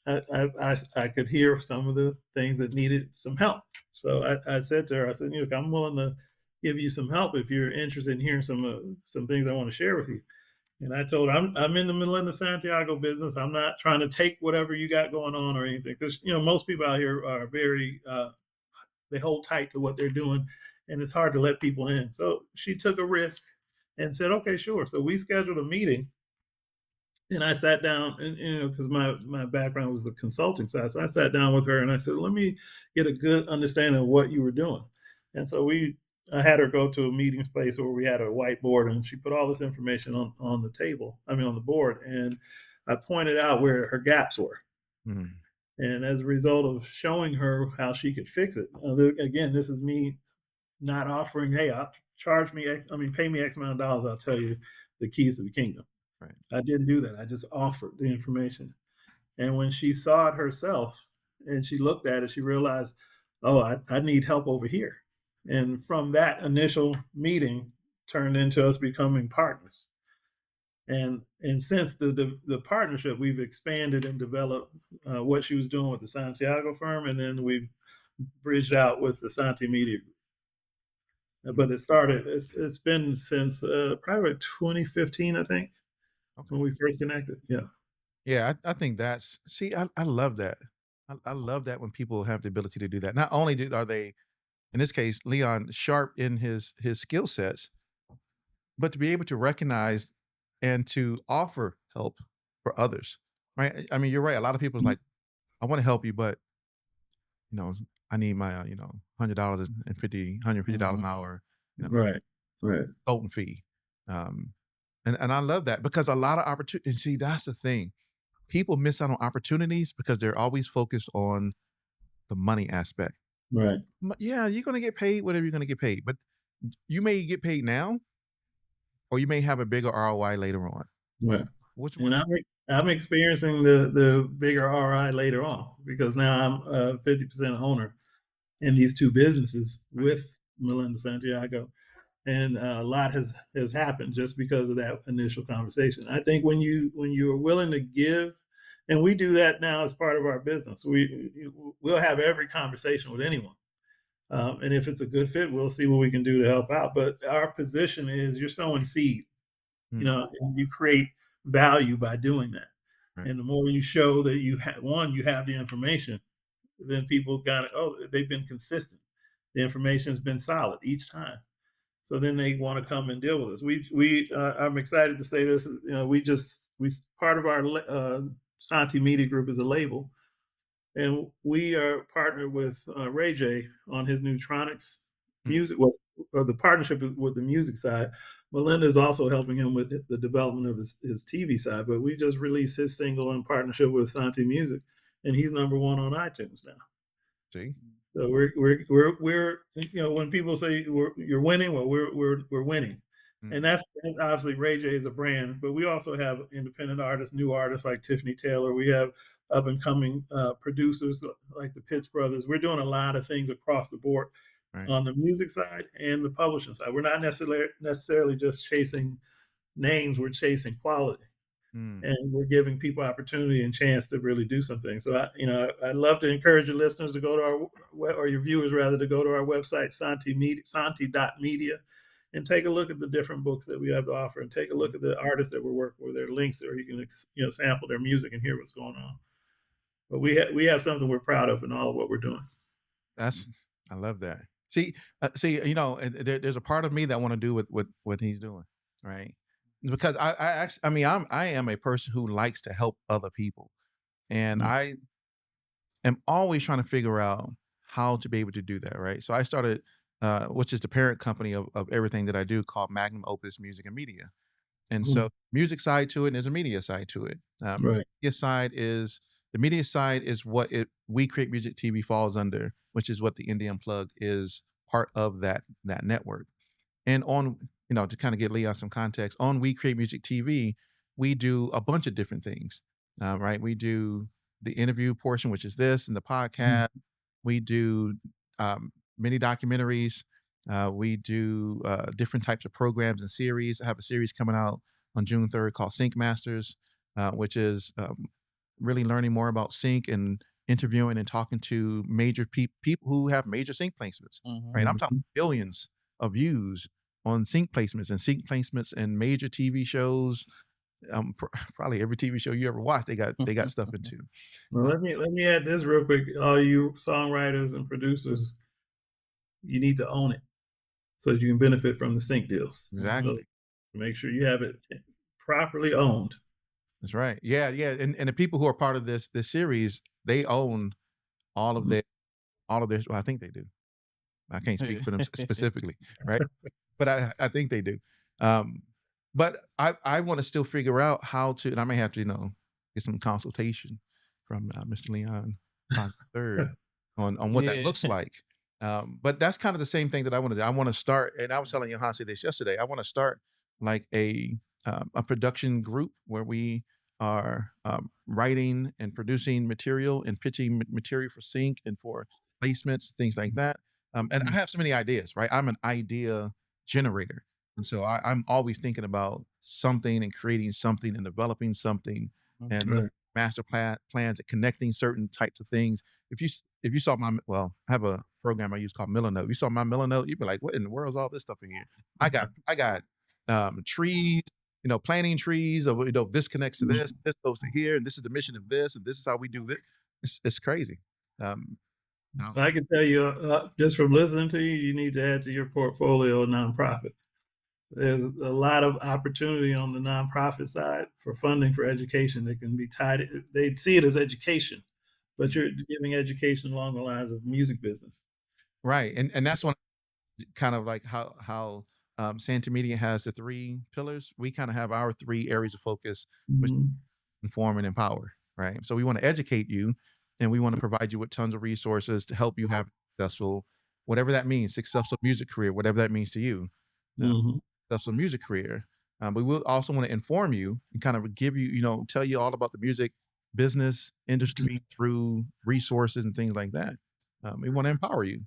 I could hear some of the things that needed some help. So I said to her, I said, look, I'm willing to give you some help if you're interested in hearing some things I want to share with you. And I told her, I'm in the Melinda Santiago business. I'm not trying to take whatever you got going on or anything, because most people out here are very they hold tight to what they're doing, and it's hard to let people in. So she took a risk and said, okay, sure. So we scheduled a meeting, and I sat down, and because my background was the consulting side, so I sat down with her and I said, let me get a good understanding of what you were doing. And so I had her go to a meeting space where we had a whiteboard, and she put all this information on the table, on the board, and I pointed out where her gaps were. Mm-hmm. And as a result of showing her how she could fix it, again, this is me not offering, hey, pay me X amount of dollars, I'll tell you the keys to the kingdom. Right. I didn't do that. I just offered the information. And when she saw it herself and she looked at it, she realized, oh, I need help over here. And from that initial meeting turned into us becoming partners. And since the partnership, we've expanded and developed what she was doing with the Santiago Firm, and then we've bridged out with the Santi Media Group. But it's been since probably 2015, I think, when we first connected. Yeah. Yeah, I think I love that. I love that when people have the ability to do that. Not only are they, in this case, Leon, sharp in his skill sets, but to be able to recognize and to offer help for others, right? I mean, you're right. A lot of people's like, I want to help you, but you know, I need my $100 and $150 an hour, Right. consultant fee. And I love that because a lot of opportunities. See, that's the thing. People miss out on opportunities because they're always focused on the money aspect. Right. Yeah, you're going to get paid whatever you're going to get paid, but you may get paid now, or you may have a bigger ROI later on. Right. Which And I'm experiencing the bigger ROI later on, because now I'm a 50% owner in these two businesses with Melinda Santiago. And a lot has happened just because of that initial conversation. I think when you are willing to give, and we do that now as part of our business, we'll have every conversation with anyone, and if it's a good fit, we'll see what we can do to help out. But our position is, you're sowing seed, and you create value by doing that. Right. And the more you show that you have the information, then people got it. Oh, they've been consistent. The information has been solid each time. So then they want to come and deal with us. I'm excited to say this. We part of our Santi Media Group is a label, and we are partnered with Ray J on his Neutronics music. Well, the partnership is with the music side. Melinda is also helping him with the development of his TV side. But we just released his single in partnership with Santi Music, and he's number one on iTunes now. See, so we're when people say you're winning, well, we're winning. And that's obviously Ray J is a brand, but we also have independent artists, new artists like Tiffany Taylor. We have up and coming producers like the Pitts brothers. We're doing a lot of things across the board on the music side and the publishing side. We're not necessarily just chasing names; we're chasing quality. And we're giving people opportunity and chance to really do something. So I'd love to encourage your listeners to go to or your viewers rather, to go to our website, Santi.media, and take a look at the different books that we have to offer, and take a look at the artists that we're working with. There are links there you can sample their music and hear what's going on. But we have something we're proud of in all of what we're doing. I love that. See, there's a part of me that want to do with what he's doing, right? Because I am a person who likes to help other people, and I am always trying to figure out how to be able to do that, right? So I started, which is the parent company of everything that I do, called Magnum Opus Music and Media. And so music side to it, and there's a media side to it. Right. The media side is what We Create Music TV falls under, which is what the Indie Unplugged is part of that network. And on, to kind of get Leon some context, on We Create Music TV, we do a bunch of different things, right? We do the interview portion, which is this, and the podcast. We do mini documentaries. We do different types of programs and series. I have a series coming out on June 3rd called Sync Masters, which is really learning more about sync and interviewing and talking to major people who have major sync placements. Right, I'm talking billions of views on sync placements and major TV shows. Probably every TV show you ever watched, they got stuff into. Well, let me add this real quick. All you songwriters and producers, you need to own it so that you can benefit from the sync deals. Exactly. So make sure you have it properly owned. That's right. Yeah, yeah. And the people who are part of this series, they own all of their well, I think they do. I can't speak for them specifically, right? But I think they do. But I want to still figure out how to, and I may have to, get some consultation from Mr. Leon Cosby III on what that looks like. But that's kind of the same thing that I want to do. I want to start, and I was telling Johansi this yesterday. I want to start like a production group where we are writing and producing material and pitching material for sync and for placements, things like that. And I have so many ideas, right? I'm an idea generator. And so I'm always thinking about something and creating something and developing something and Right. master plans and connecting certain types of things. If you saw I have a program I use called Milanote. If you saw my Milanote, you'd be like, what in the world is all this stuff in here? I got trees, planting trees, or this connects to this goes to here, and this is the mission of this, and this is how we do this. It's crazy. I can tell you, just from listening to you, you need to add to your portfolio a nonprofit. There's a lot of opportunity on the nonprofit side for funding for education that can be tied. They see it as education, but you're giving education along the lines of music business. Right, and that's one kind of like how Santi Media has the 3 pillars. We kind of have our 3 areas of focus, which inform and empower, right? So we want to educate you, and we want to provide you with tons of resources to help you have successful, whatever that means, successful music career, whatever that means to you, successful music career. But we will also want to inform you and kind of give you, tell you all about the music business industry through resources and things like that. We want to empower you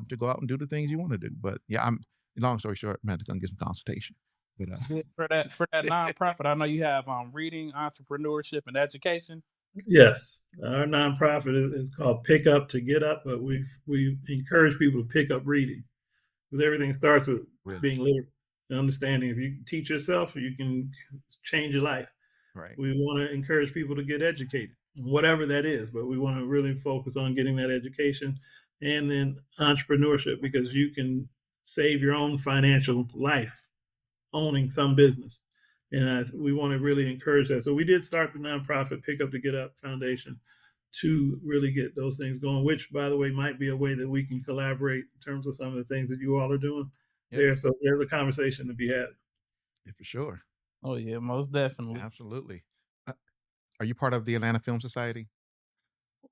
to go out and do the things you want to do. But yeah, long story short, I'm going to go and get some consultation. But for that nonprofit, I know you have reading, entrepreneurship, and education. Yes, our nonprofit is called Pick Up to Get Up, but we encourage people to pick up reading because everything starts with being literate and understanding. If you teach yourself, you can change your life. Right. We want to encourage people to get educated, whatever that is, but we want to really focus on getting that education and then entrepreneurship because you can save your own financial life owning some business. And we want to really encourage that. So we did start the nonprofit Pick Up to Get Up Foundation to really get those things going, which, by the way, might be a way that we can collaborate in terms of some of the things that you all are doing there. So there's a conversation to be had. Yeah, for sure. Oh, yeah, most definitely. Absolutely. Are you part of the Atlanta Film Society?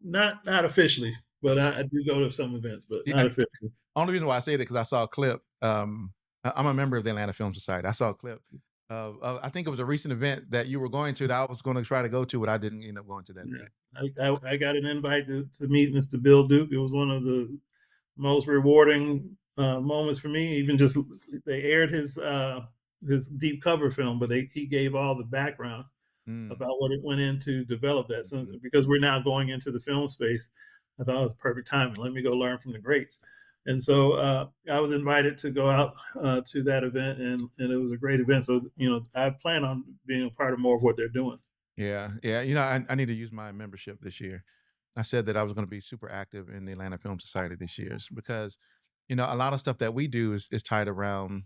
Not officially, but I do go to some events, but not officially. Only reason why I say that because I saw a clip. I'm a member of the Atlanta Film Society. I saw a clip of I think it was a recent event that you were going to that I was going to try to go to, but I didn't end up going to that event. I got an invite to meet Mr. Bill Duke. It was one of the most rewarding moments for me. Even just they aired his deep cover film, but he gave all the background about what it went in to develop that. So because we're now going into the film space, I thought it was perfect timing. Let me go learn from the greats. And so I was invited to go out to that event, and it was a great event. So I plan on being a part of more of what they're doing. Yeah. I need to use my membership this year. I said that I was going to be super active in the Atlanta Film Society this year because, a lot of stuff that we do is tied around,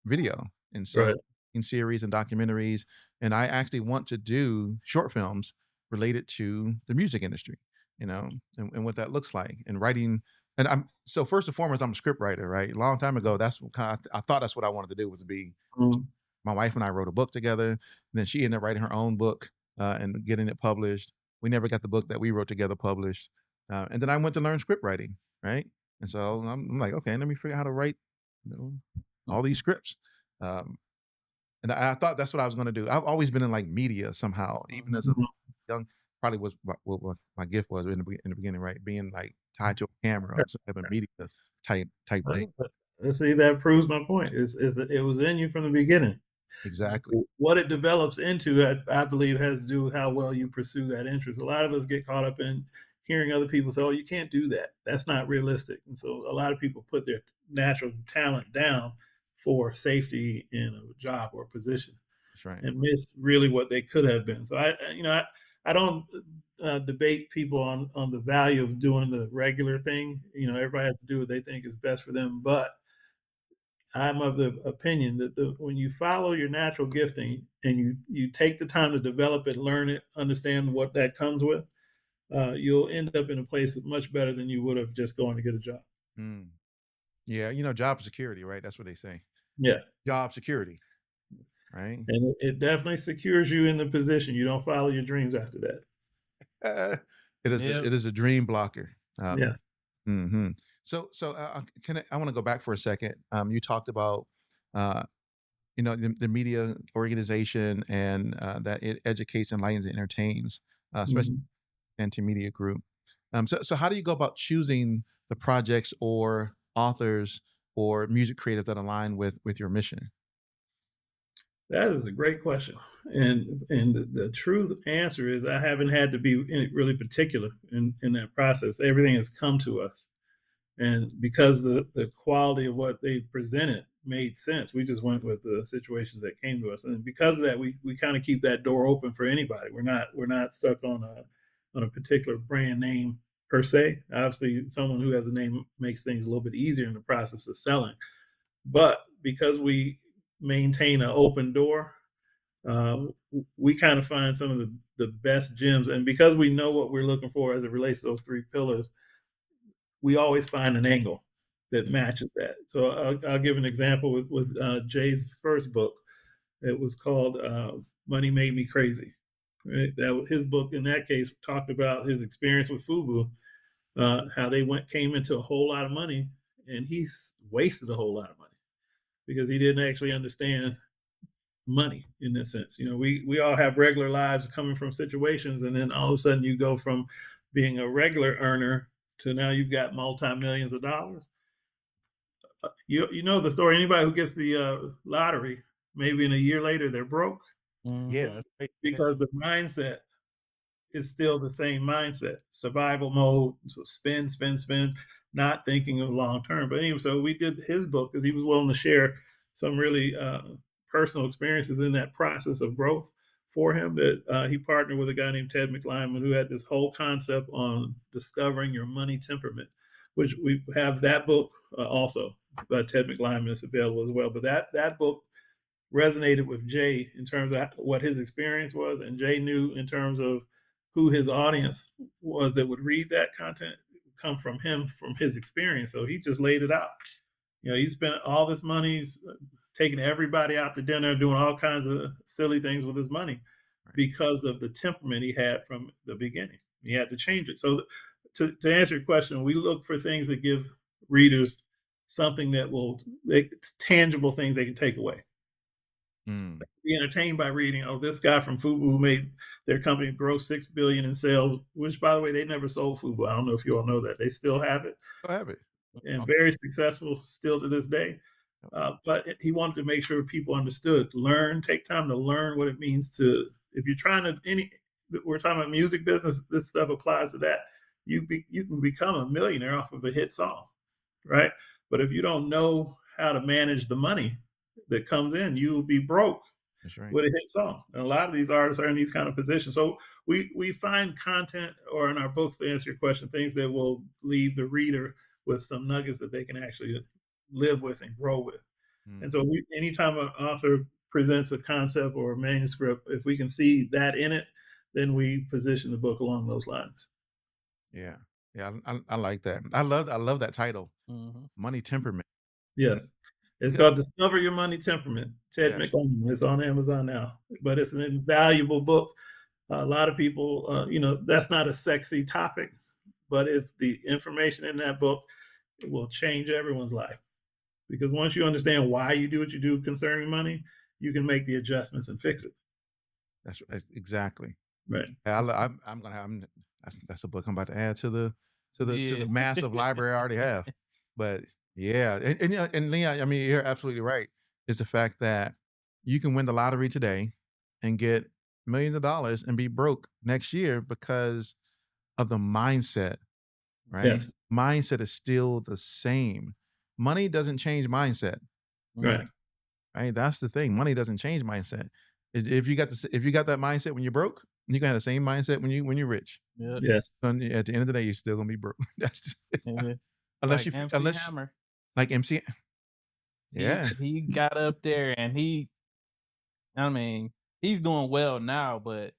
video. And so in series and documentaries, and I actually want to do short films related to the music industry, and what that looks like and writing. And so first and foremost, I'm a script writer, right? A long time ago, that's what I thought that's what I wanted to do was to be. My wife and I wrote a book together. And then she ended up writing her own book and getting it published. We never got the book that we wrote together published. And then I went to learn script writing, right? And so I'm like, okay, let me figure out how to write, all these scripts. Um, and I thought that's what I was going to do. I've always been in like media somehow, even as a Mhm. young. Probably was what my gift was in the beginning, right? Being like tied to a camera or some type of media type thing. See, that proves my point. Is that it was in you from the beginning. Exactly. What it develops into, I believe, has to do with how well you pursue that interest. A lot of us get caught up in hearing other people say, "Oh, you can't do that. That's not realistic." And so, a lot of people put their natural talent down for safety in a job or position, That's right. and miss really what they could have been. So, I don't debate people on the value of doing the regular thing. Everybody has to do what they think is best for them, but I'm of the opinion that when you follow your natural gifting and you take the time to develop it, learn it, understand what that comes with, you'll end up in a place that's much better than you would have just going to get a job. Mm. Yeah, job security, right? That's what they say. Yeah, Job security, right? and it definitely secures you in the position. You don't follow your dreams after that. Uh, it is Yep. it is a dream blocker. Yes. Mhm. I want to go back for a second. You talked about uh, the media organization and that it educates, enlightens, and entertains, especially Mhm. Santi Media Group. So how do you go about choosing the projects or authors or music creative that align with your mission? That is a great question, and the true answer is I haven't had to be really particular in that process. Everything has come to us. And because the quality of what they presented made sense, we just went with the situations that came to us. And because of that, we kind of keep that door open for anybody. We're not stuck on a particular brand name per se. Obviously, someone who has a name makes things a little bit easier in the process of selling. But because we maintain an open door, uh, we kind of find some of the best gems. And because we know what we're looking for as it relates to those three pillars, we always find an angle that Mm. matches that. So I'll give an example with Jay's first book. It was called "Money Made Me Crazy." Right? That was his book. In that case, talked about his experience with FUBU, how they came into a whole lot of money, and he's wasted a whole lot of money because he didn't actually understand money in this sense. We all have regular lives coming from situations, and then all of a sudden you go from being a regular earner to now you've got multi-millions of dollars. You know the story. Anybody who gets the lottery, maybe in a year later they're broke Yeah, Mhm. that's right. because the mindset is still the same mindset, survival mode. So spend, spend, spend, not thinking of long term. But anyway, so we did his book because he was willing to share some really personal experiences in that process of growth for him. That he partnered with a guy named Ted McLyman who had this whole concept on discovering your money temperament, which we have that book also. Ted McLyman is available as well. But that book resonated with Jay in terms of what his experience was, and Jay knew in terms of who his audience was that would read that content come from him from his experience. So he just laid it out. He spent all this money taking everybody out to dinner, doing all kinds of silly things with his money Right. because of the temperament he had from the beginning. He had to change it. So to answer your question, we look for things that give readers something that will tangible things they can take away, Mm. be entertained by reading. Oh, this guy from Fubu who made their company gross $6 billion in sales. Which, by the way, they never sold Fubu. I don't know if you all know that. They still have it Go have it. and Oh, very successful still to this day. yep. But he wanted to make sure people understood. Take time to learn what it means to. If you're trying to we're talking about music business. This stuff applies to that. You can become a millionaire off of a hit song, right? But if you don't know how to manage the money that comes in, you will be broke That's right. with a hit song. And a lot of these artists are in these kind of positions. So we find content or in our books, to answer your question, things that will leave the reader with some nuggets that they can actually live with and grow with. And Mm. so anytime an author presents a concept or a manuscript, if we can see that in it, then we position the book along those lines. Yeah. Yeah. I like that. I love that title. Mhm. Money temperament. Yes. It's Yeah. called Discover Your Money Temperament. Ted Yeah. McLean. It's on Amazon now, but it's an invaluable book. A lot of people, that's not a sexy topic, but it's the information in that book will change everyone's life. because once you understand why you do what you do concerning money, you can make the adjustments and fix it. That's exactly. Right. I'm gonna have that's a book I'm about to add to the Yeah. massive library I already have. But yeah, and you know, and Leon, I mean, you're absolutely right. Is the fact that you can win the lottery today and get millions of dollars and be broke next year because of the mindset, right? Yes. Mindset is still the same. Money doesn't change mindset, Right. right? That's the thing. Money doesn't change mindset. If you got if you got that mindset when you're broke, you can have the same mindset when you're rich. Yeah. Yes. So at the end of the day, you're still gonna be broke. That's just, Yeah. unless Like you MC Hammer. like MC. He Yeah, he got up there and I mean, he's doing well now, but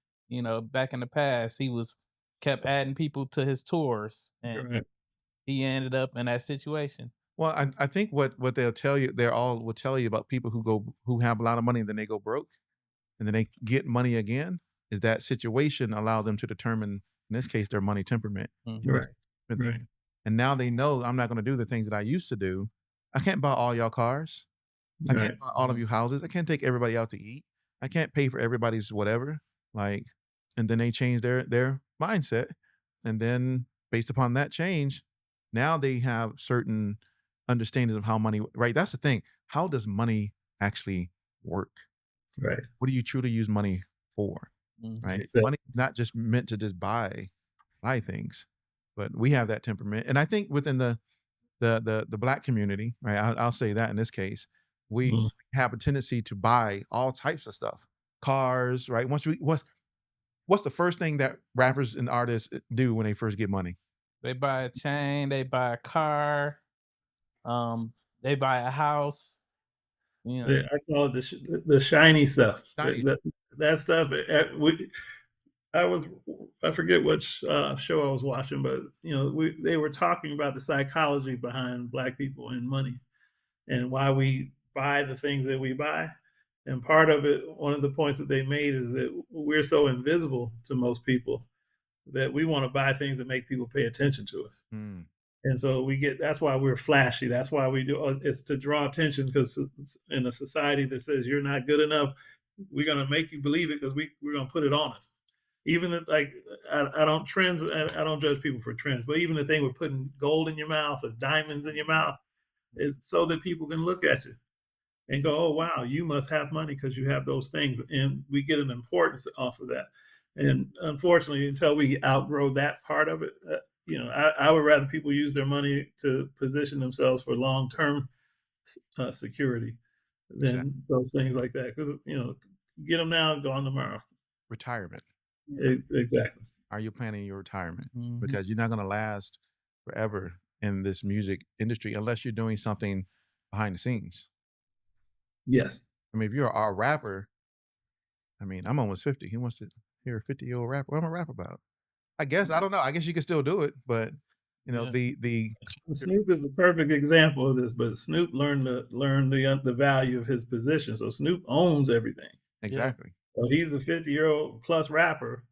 back in the past he was kept adding people to his tours and Right. he ended up in that situation. well, I think what they'll tell you, they're all will tell you about people who have a lot of money and then they go broke and then they get money again, is that situation allow them to determine, in this case, their money temperament. Mhm. Right. And Right. and now they know I'm not going to do the things that I used to do. I can't buy all y'all cars. I can't Right. buy all of Mhm. you houses. I can't take everybody out to eat. I can't pay for everybody's whatever. Like, and then they change their mindset, and then based upon that change, now they have certain understandings of how money. Right, that's the thing. How does money actually work? Right. What do you truly use money for? Mhm. Right, Exactly. money is not just meant to just buy things, but we have that temperament, and I think within the black community, right? I'll say that in this case, we Mm. have a tendency to buy all types of stuff, cars, right? What's the first thing that rappers and artists do when they first get money? They buy a chain, they buy a car, they buy a house. You know, I call it the shiny stuff. Shiny. That stuff. I was I forget which show I was watching, but they were talking about the psychology behind Black people and money and why we buy the things that we buy. And part of it, one of the points that they made is that we're so invisible to most people that we want to buy things that make people pay attention to us. Mm, And so that's why we're flashy. That's why we do it's to draw attention, because in a society that says you're not good enough, we're going to make you believe it because we're going to put it on us. Even if, like, I don't trends, I don't judge people for trends, but even the thing with putting gold in your mouth or diamonds in your mouth is so that people can look at you and go, oh, wow, you must have money because you have those things. And we get an importance off of that. And unfortunately, until we outgrow that part of it, I would rather people use their money to position themselves for long term security exactly. than those things like that. Because, get them now, gone tomorrow. Retirement. Exactly. Are you planning your retirement? Mhm. Because you're not going to last forever in this music industry unless you're doing something behind the scenes. Yes. I mean, if you're a rapper, I mean, I'm almost 50. Who wants to hear a 50-year-old rapper? What am I rap about? I guess I don't know. I guess you can still do it, but Yeah. the Snoop is the perfect example of this, but Snoop learned the value of his position. So Snoop owns everything. Yeah. exactly, So he's a 50-year-old plus rapper,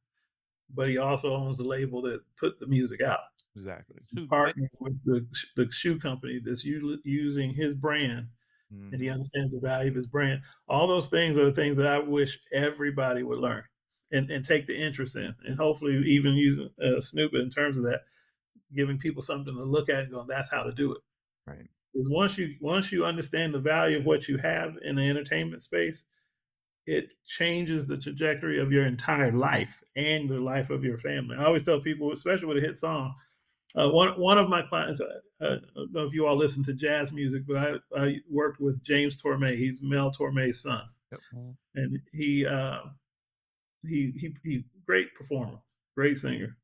but he also owns the label that put the music out. exactly. He Shoot, partners with the shoe company that's using his brand, and he Mhm. understands the value of his brand. All those things are the things that I wish everybody would learn and take the interest in, and hopefully even using Snoop in terms of that, giving people something to look at and go, that's how to do it. Right. Because once you understand the value of what you have in the entertainment space, it changes the trajectory of your entire life and the life of your family. I always tell people, especially with a hit song, one of my clients, I don't know if you all listen to jazz music, but I worked with James Torme. He's Mel Torme's son, Yep. Mhm. and he great performer, great singer.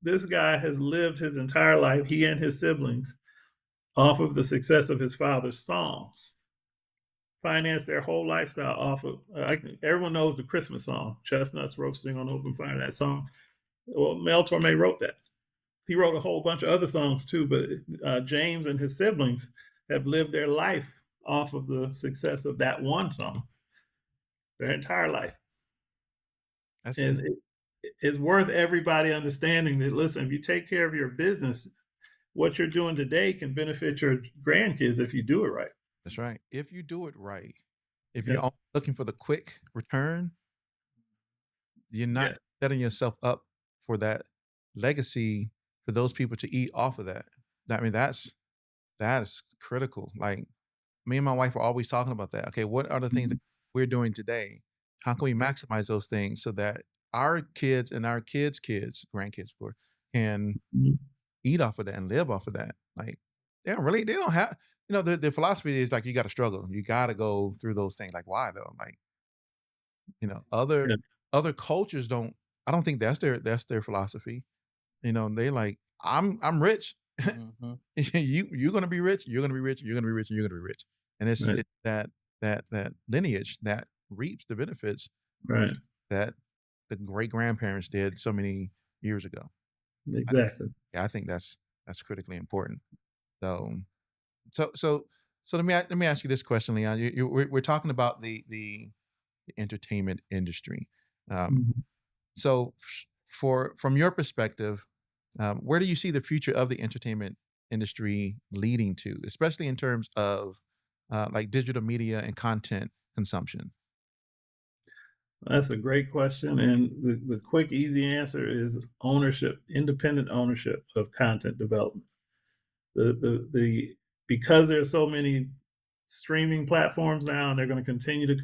This guy has lived his entire life, he and his siblings, off of the success of his father's songs. Financed their whole lifestyle off of. Everyone knows the Christmas song, "Chestnuts Roasting on Open Fire." That song. Well, Mel Torme wrote that. He wrote a whole bunch of other songs too, but James and his siblings have lived their life off of the success of that one song, their entire life. That's And it's worth everybody understanding that, listen, if you take care of your business, what you're doing today can benefit your grandkids if you do it right. That's right. If you do it right, if you're Yes. only looking for the quick return, you're not Yeah. setting yourself up for that legacy for those people to eat off of that. I mean, that's critical. Like me and my wife are always talking about that. Okay, what are the things that Mhm. we're doing today? How can we maximize those things so that our kids and our kids, grandkids, for can Mhm. eat off of that and live off of that? Like they don't have, the philosophy is like you got to struggle, you got to go through those things. Like why though? Like Yeah. other cultures don't. I don't think that's their philosophy. They like I'm rich. Mhm. You're gonna be rich. You're gonna be rich. You're gonna be rich. And you're gonna be rich. And Right. it's that lineage that reaps the benefits Right. that the great grandparents did so many years ago. I, Exactly. yeah, I think that's critically important. So so so so let me ask you this question, Leon. We're talking about the entertainment industry. Um, Mhm. so from your perspective, where do you see the future of the entertainment industry leading to, especially in terms of like digital media and content consumption? That's a great question. And the quick, easy answer is ownership, independent ownership of content development. The because there's so many streaming platforms now, and they're going to continue to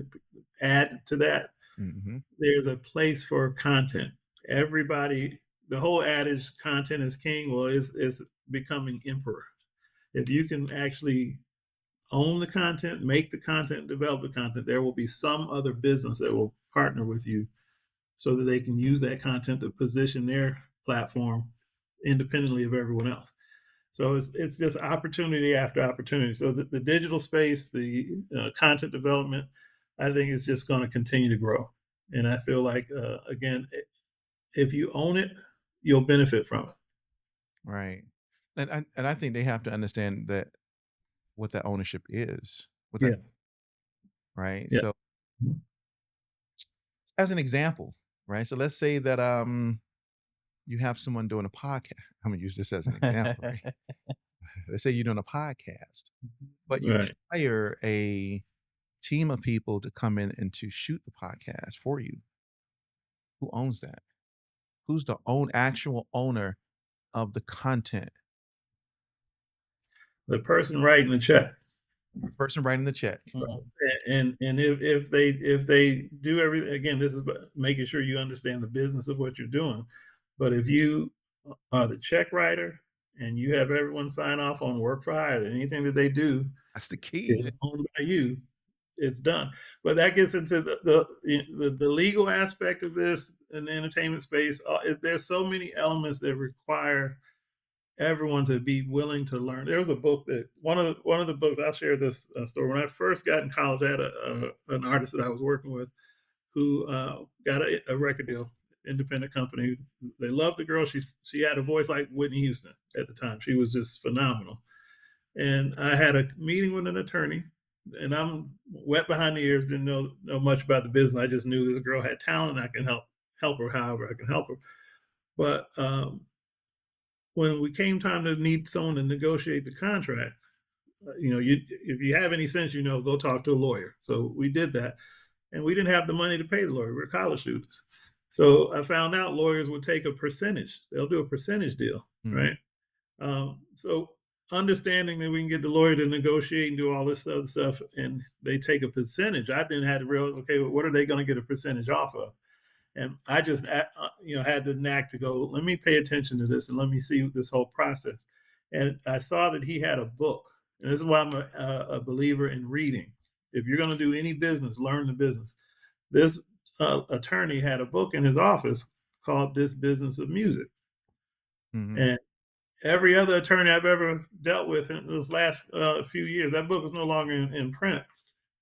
add to that. Hmm. There's a place for content. Everybody, the whole adage, content is king, well, is becoming emperor. If you can actually own the content, make the content, develop the content, there will be some other business that will partner with you so that they can use that content to position their platform independently of everyone else. So it's just opportunity after opportunity. So the digital space, the content development, I think is just going to continue to grow. And I feel like again, if you own it, you'll benefit from it. Right. And I think they have to understand that what that ownership is. What that Yeah. right. Yeah. So as an example, right. So let's say that you have someone doing a podcast. I'm gonna use this as an example, right? Let's say you're doing a podcast, but you Right. hire a team of people to come in and to shoot the podcast for you. Who owns that? Who's the actual owner of the content? The person writing the check. The person writing the check. Mhm. And if they do everything again, this is making sure you understand the business of what you're doing. But if you are the check writer and you have everyone sign off on work for hire, that anything that they do That's the key. is owned by you, it's done. But that gets into the legal aspect of this in the entertainment space. There's so many elements that require everyone to be willing to learn. There was a book that one of the books. I'll share this story. When I first got in college, I had an artist that I was working with who got a record deal, independent company. They loved the girl. She had a voice like Whitney Houston at the time. She was just phenomenal. And I had a meeting with an attorney, and I'm wet behind the ears. Didn't know much about the business. I just knew this girl had talent. And I can help her however I can help her. But when we came time to need someone to negotiate the contract, if you have any sense, go talk to a lawyer. So we did that, and we didn't have the money to pay the lawyer. We were college students, so I found out lawyers would take a percentage. They'll do a percentage deal, Mhm. right? So understanding that we can get the lawyer to negotiate and do all this other stuff, and they take a percentage. I then had to realize, okay, well, what are they going to get a percentage off of? And I just, had the knack to go, let me pay attention to this and let me see this whole process. And I saw that he had a book. And this is why I'm a believer in reading. If you're going to do any business, learn the business. This attorney had a book in his office called This Business of Music. Mhm. And every other attorney I've ever dealt with in those last few years, that book is no longer in print,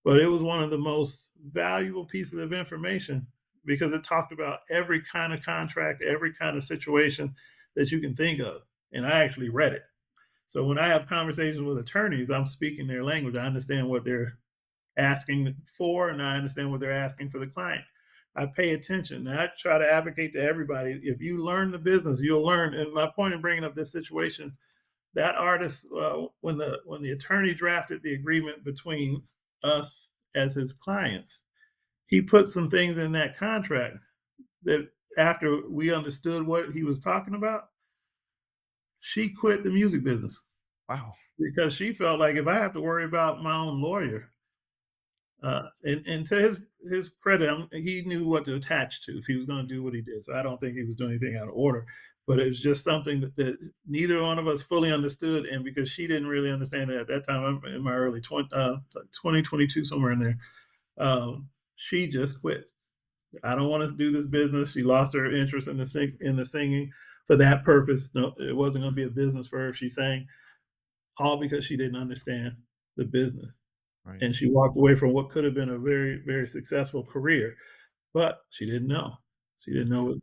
but it was one of the most valuable pieces of information because it talked about every kind of contract, every kind of situation that you can think of. And I actually read it. So when I have conversations with attorneys, I'm speaking their language. I understand what they're asking for, and I understand what they're asking for the client. I pay attention. And I try to advocate to everybody. If you learn the business, you'll learn. And my point in bringing up this situation that artist, when the attorney drafted the agreement between us as his clients, he put some things in that contract that after we understood what he was talking about, she quit the music business Wow. because she felt like if I have to worry about my own lawyer, and to his credit, he knew what to attach to if he was going to do what he did. So I don't think he was doing anything out of order, but it was just something that neither one of us fully understood. And because she didn't really understand it at that time, I'm in my early 2022, somewhere in there, she just quit. I don't want to do this business. She lost her interest in the singing for that purpose. No, it wasn't going to be a business for her if she sang, all because she didn't understand the business. Right. And she walked away from what could have been a very, very successful career, but she didn't know. She didn't know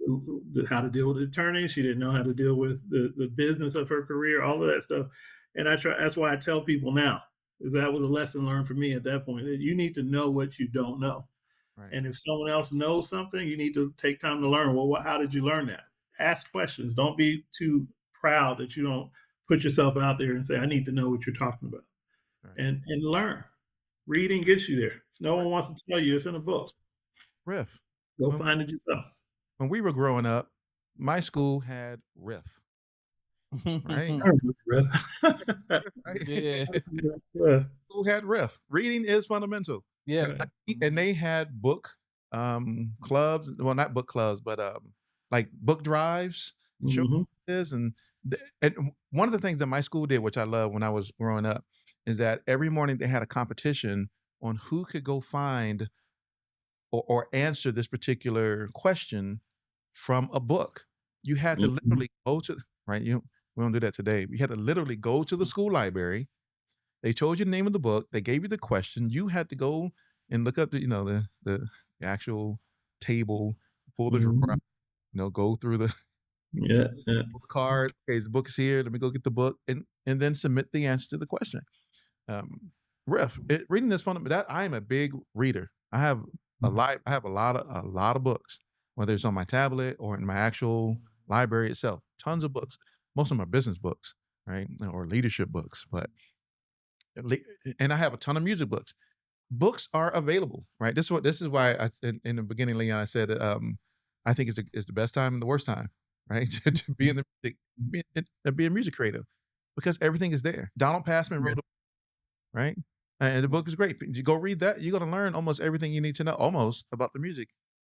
how to deal with attorneys. She didn't know how to deal with the business of her career, all of that stuff. And I try. That's why I tell people now, is that was a lesson learned for me at that point. You need to know what you don't know. Right. And if someone else knows something, you need to take time to learn. Well, how did you learn that? Ask questions. Don't be too proud that you don't put yourself out there and say, I need to know what you're talking about. Right. And learn. Reading gets you there. If no one wants to tell you, it's in a book. Riff. Go When, find it yourself. when we were growing up, my school had Riff. Right. I remember that. Right. Yeah. Yeah. School had Riff. Reading is fundamental. Yeah. And they had book clubs. Well, not book clubs, but like book drives. Mhm. And one of the things that my school did, which I loved when I was growing up, is that every morning they had a competition on who could go find or answer this particular question from a book. You had to Mhm. literally go to right. We don't do that today. You had to literally go to the school library. They told you the name of the book. They gave you the question. You had to go and look up the actual table, pull the drawer out, Mhm. go through the Yeah, yeah. card. Okay, the book's here. Let me go get the book and then submit the answer to the question. Reading is fun. That I am a big reader. I have I have a lot of books, whether it's on my tablet or in my actual library itself. Tons of books. Most of them are business books, right, or leadership books. And I have a ton of music books. Books are available, right? This is why in the beginning, Leon, I said I think it's the best time and the worst time, right? to be in the music, be a music creative, because everything is there. Donald Passman Yeah. wrote a right, and the book is great. You go read that, you're gonna learn almost everything you need to know, almost about the music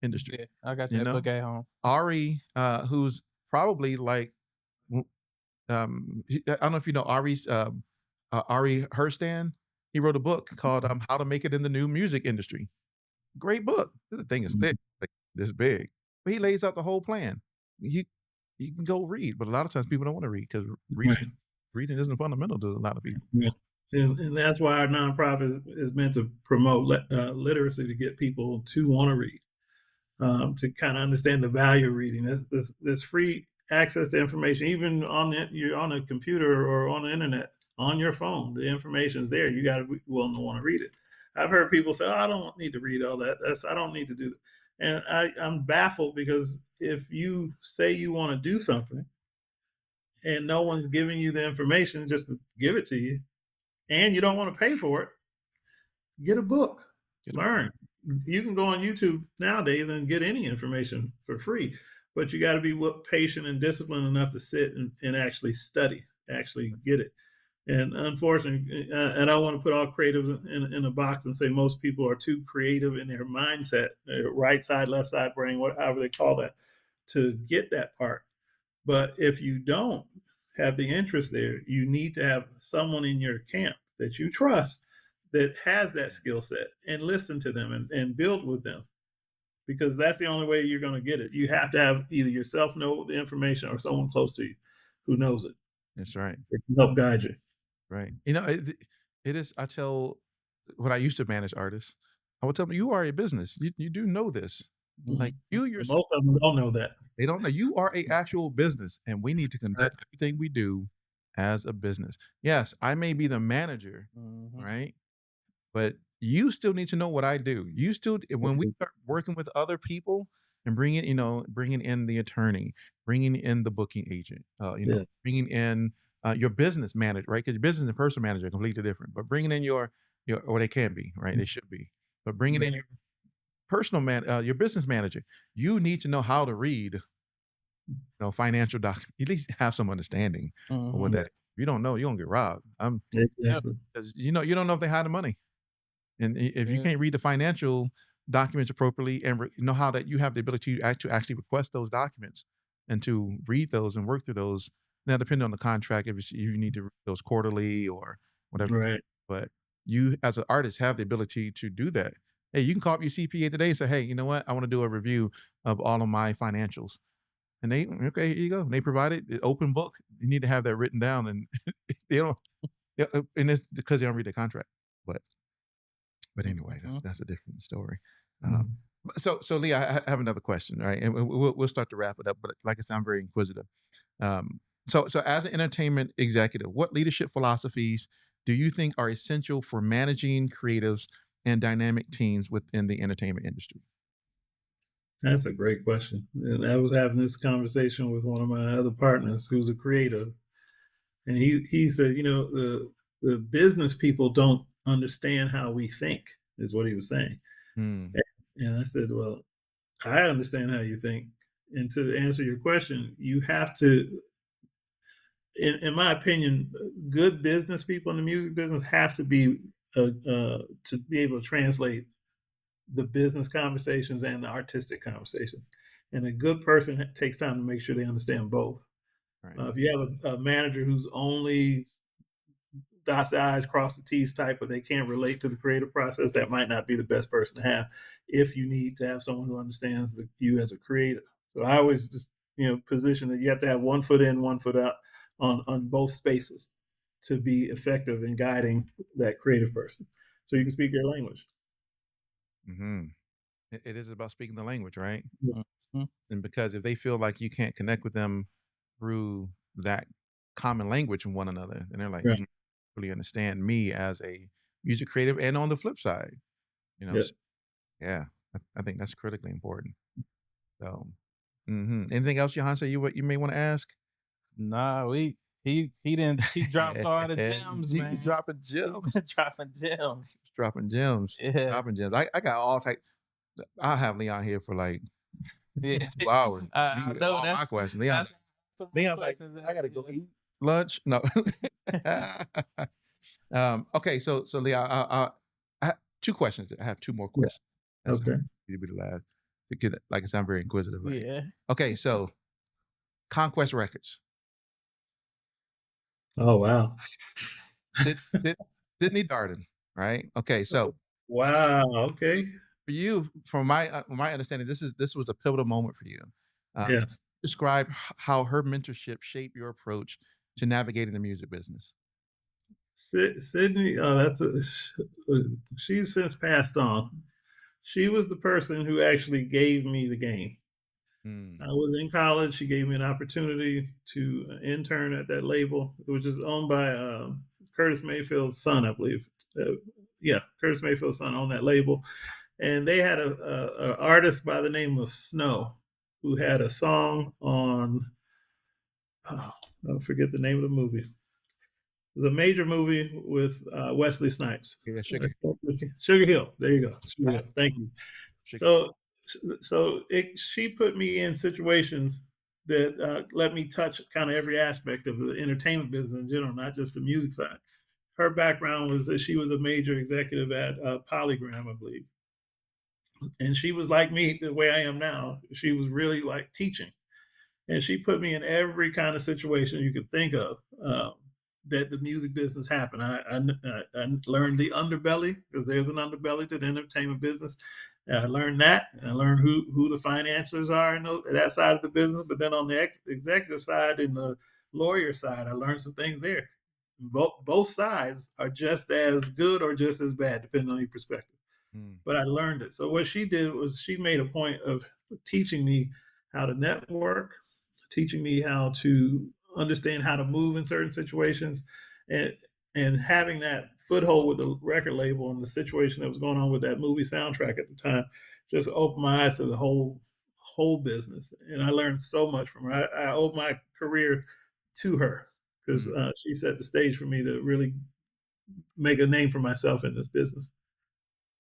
industry. Yeah. I got You that know, book at home. Ari, who's probably like I don't know if you know Ari Herstand. He wrote a book called "How to Make It in the New Music Industry." Great book. The thing is thick, like this big, but he lays out the whole plan. You you can go read, but a lot of times people don't want to read because Right. reading isn't fundamental to a lot of people. Yeah. And that's why our nonprofit is meant to promote literacy to get people to want to read. To kind of understand the value of reading. There's free access to information, even you're on a computer or on the internet, on your phone. The information is there. You got to be willing to want to read it. I've heard people say, oh, I don't need to read all that. I don't need to do that. And I'm baffled because if you say you want to do something and no one's giving you the information just to give it to you, and you don't want to pay for it, get a book, Get a book. learn. You can go on YouTube nowadays and get any information for free, but you got to be patient and disciplined enough to sit and actually study, actually get it. And unfortunately, and I want to put all creatives in a box and say most people are too creative in their mindset, right side, left side brain, whatever they call that, to get that part. But if you don't have the interest there, you need to have someone in your camp that you trust that has that skill set and listen to them and build with them because that's the only way you're going to get it. You have to have either yourself know the information or someone close to you who knows it. That's right. It can help guide you. Right. It is. I tell when I used to manage artists, I would tell them, "You are a business. You do know this. Like you yourself, Most of them don't know that. they don't know you are a actual business, and we need to Right. conduct everything we do as a business. Yes, I may be the manager, Mhm. right? But you still need to know what I do. You still, when we start working with other people and bringing in the attorney, bringing in the booking agent, Yeah. bringing in your business manager, right? Because your business and personal manager are completely different. But bringing in your or they can be, right? They should be. But bringing in your your business manager, you need to know how to read, financial documents. At least have some understanding of what Mhm. that is. If you don't know, you're gonna get robbed. Yep. Exactly. Because you don't know if they hide the money, and if you Yeah. can't read the financial documents appropriately and know how that you have the ability to actually request those documents and to read those and work through those. Now, depending on the contract, if you need to read those quarterly or whatever, Right. but you as an artist have the ability to do that. Hey, you can call up your CPA today and say, hey, you know what? I want to do a review of all of my financials. And okay, here you go. And they provide it, open book. You need to have that written down, and they don't, and it's because they don't read the contract. But anyway, Mhm. that's a different story. Um, Mhm. so Lee, I have another question, right? And we'll start to wrap it up. But like I said, I'm very inquisitive. So as an entertainment executive, what leadership philosophies do you think are essential for managing creatives and dynamic teams within the entertainment industry? That's a great question. And I was having this conversation with one of my other partners who's a creative, and he said, the business people don't understand how we think, is what he was saying. Hmm. And I said, well, I understand how you think. And to answer your question, you have to, in my opinion, good business people in the music business have to be able to translate the business conversations and the artistic conversations. And a good person takes time to make sure they understand both. Right. If you have a manager who's only dots the I's, cross the T's type, but they can't relate to the creative process, that might not be the best person to have if you need to have someone who understands you as a creative. So I always just, position that you have to have one foot in, one foot out on both spaces to be effective in guiding that creative person so you can speak their language. Hmm. It is about speaking the language, right? Mhm. And because if they feel like you can't connect with them through that common language in one another, then they're like, Right. really understand me as a music creative. And on the flip side, Yeah. yeah, I think that's critically important. So, anything else, Johansa, you may want to ask? Nah, he dropped all the gems, You man. dropping He gems, been dropping gems. dropping gems, Yeah. dropping gems. I got all type. I'll have Leon here for like Yeah. 2 hours. I know All my questions. Leon, that's some more Leon's like, questions I gotta go eat lunch. No. Okay, so Leon, I have 2 questions. I have 2 more Yeah. questions. That's Okay. to be the last. Because, like I said, I'm very inquisitive. Right? Yeah. Okay, so Conquest Records. Oh, wow. Sydney Darden, right? Okay, so Wow. Okay. for you, from my understanding, this was a pivotal moment for you. Yes. Describe how her mentorship shaped your approach to navigating the music business. Sydney, she's since passed on. She was the person who actually gave me the game. Hmm. I was in college. She gave me an opportunity to intern at that label. It was just owned by Curtis Mayfield's son, I believe. Yeah, Curtis Mayfield's son on that label. And they had a artist by the name of Snow who had a song on, oh, I forget the name of the movie. It was a major movie with Wesley Snipes. Yeah, Sugar, Sugar Hill. There you go. Sugar Hill. Thank Mhm. you. Sugar. So, she put me in situations that let me touch kind of every aspect of the entertainment business in general, not just the music side. Her background was that she was a major executive at Polygram, I believe, and she was like me the way I am now. She was really like teaching, and she put me in every kind of situation you could think of that the music business happened. I learned the underbelly because there's an underbelly to the entertainment business. And I learned that, and I learned who the financiers are in that side of the business. But then on the executive side and the lawyer side, I learned some things there. Both sides are just as good or just as bad, depending on your perspective, Hmm. but I learned it. So what she did was she made a point of teaching me how to network, teaching me how to understand how to move in certain situations, and having that foothold with the record label and the situation that was going on with that movie soundtrack at the time just opened my eyes to the whole business. And I learned so much from her. I owe my career to her. because she set the stage for me to really make a name for myself in this business.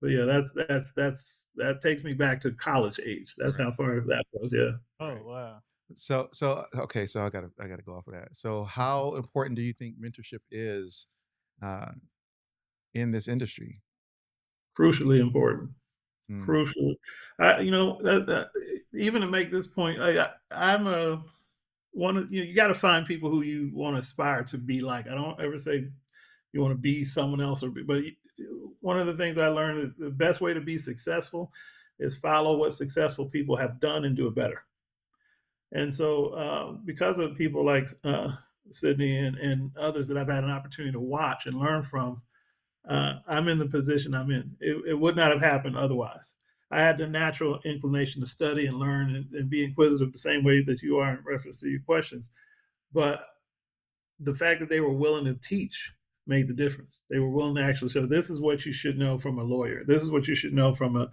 But yeah, that takes me back to college age. That's Right. how far that was. Yeah. Oh Right. wow. So okay, so I gotta go off of that. So how important do you think mentorship is uh, in this industry? Crucially important. Mm, Crucially, even to make this point, I'm a one of you got to find people who you want to aspire to be like. I don't ever say you want to be someone else, but one of the things I learned is the best way to be successful is follow what successful people have done and do it better. And so, because of people like Sydney and others that I've had an opportunity to watch and learn from, I'm in the position I'm in. It would not have happened otherwise. I had the natural inclination to study and learn and be inquisitive the same way that you are in reference to your questions. But the fact that they were willing to teach made the difference. They were willing to actually say, this is what you should know from a lawyer. This is what you should know from a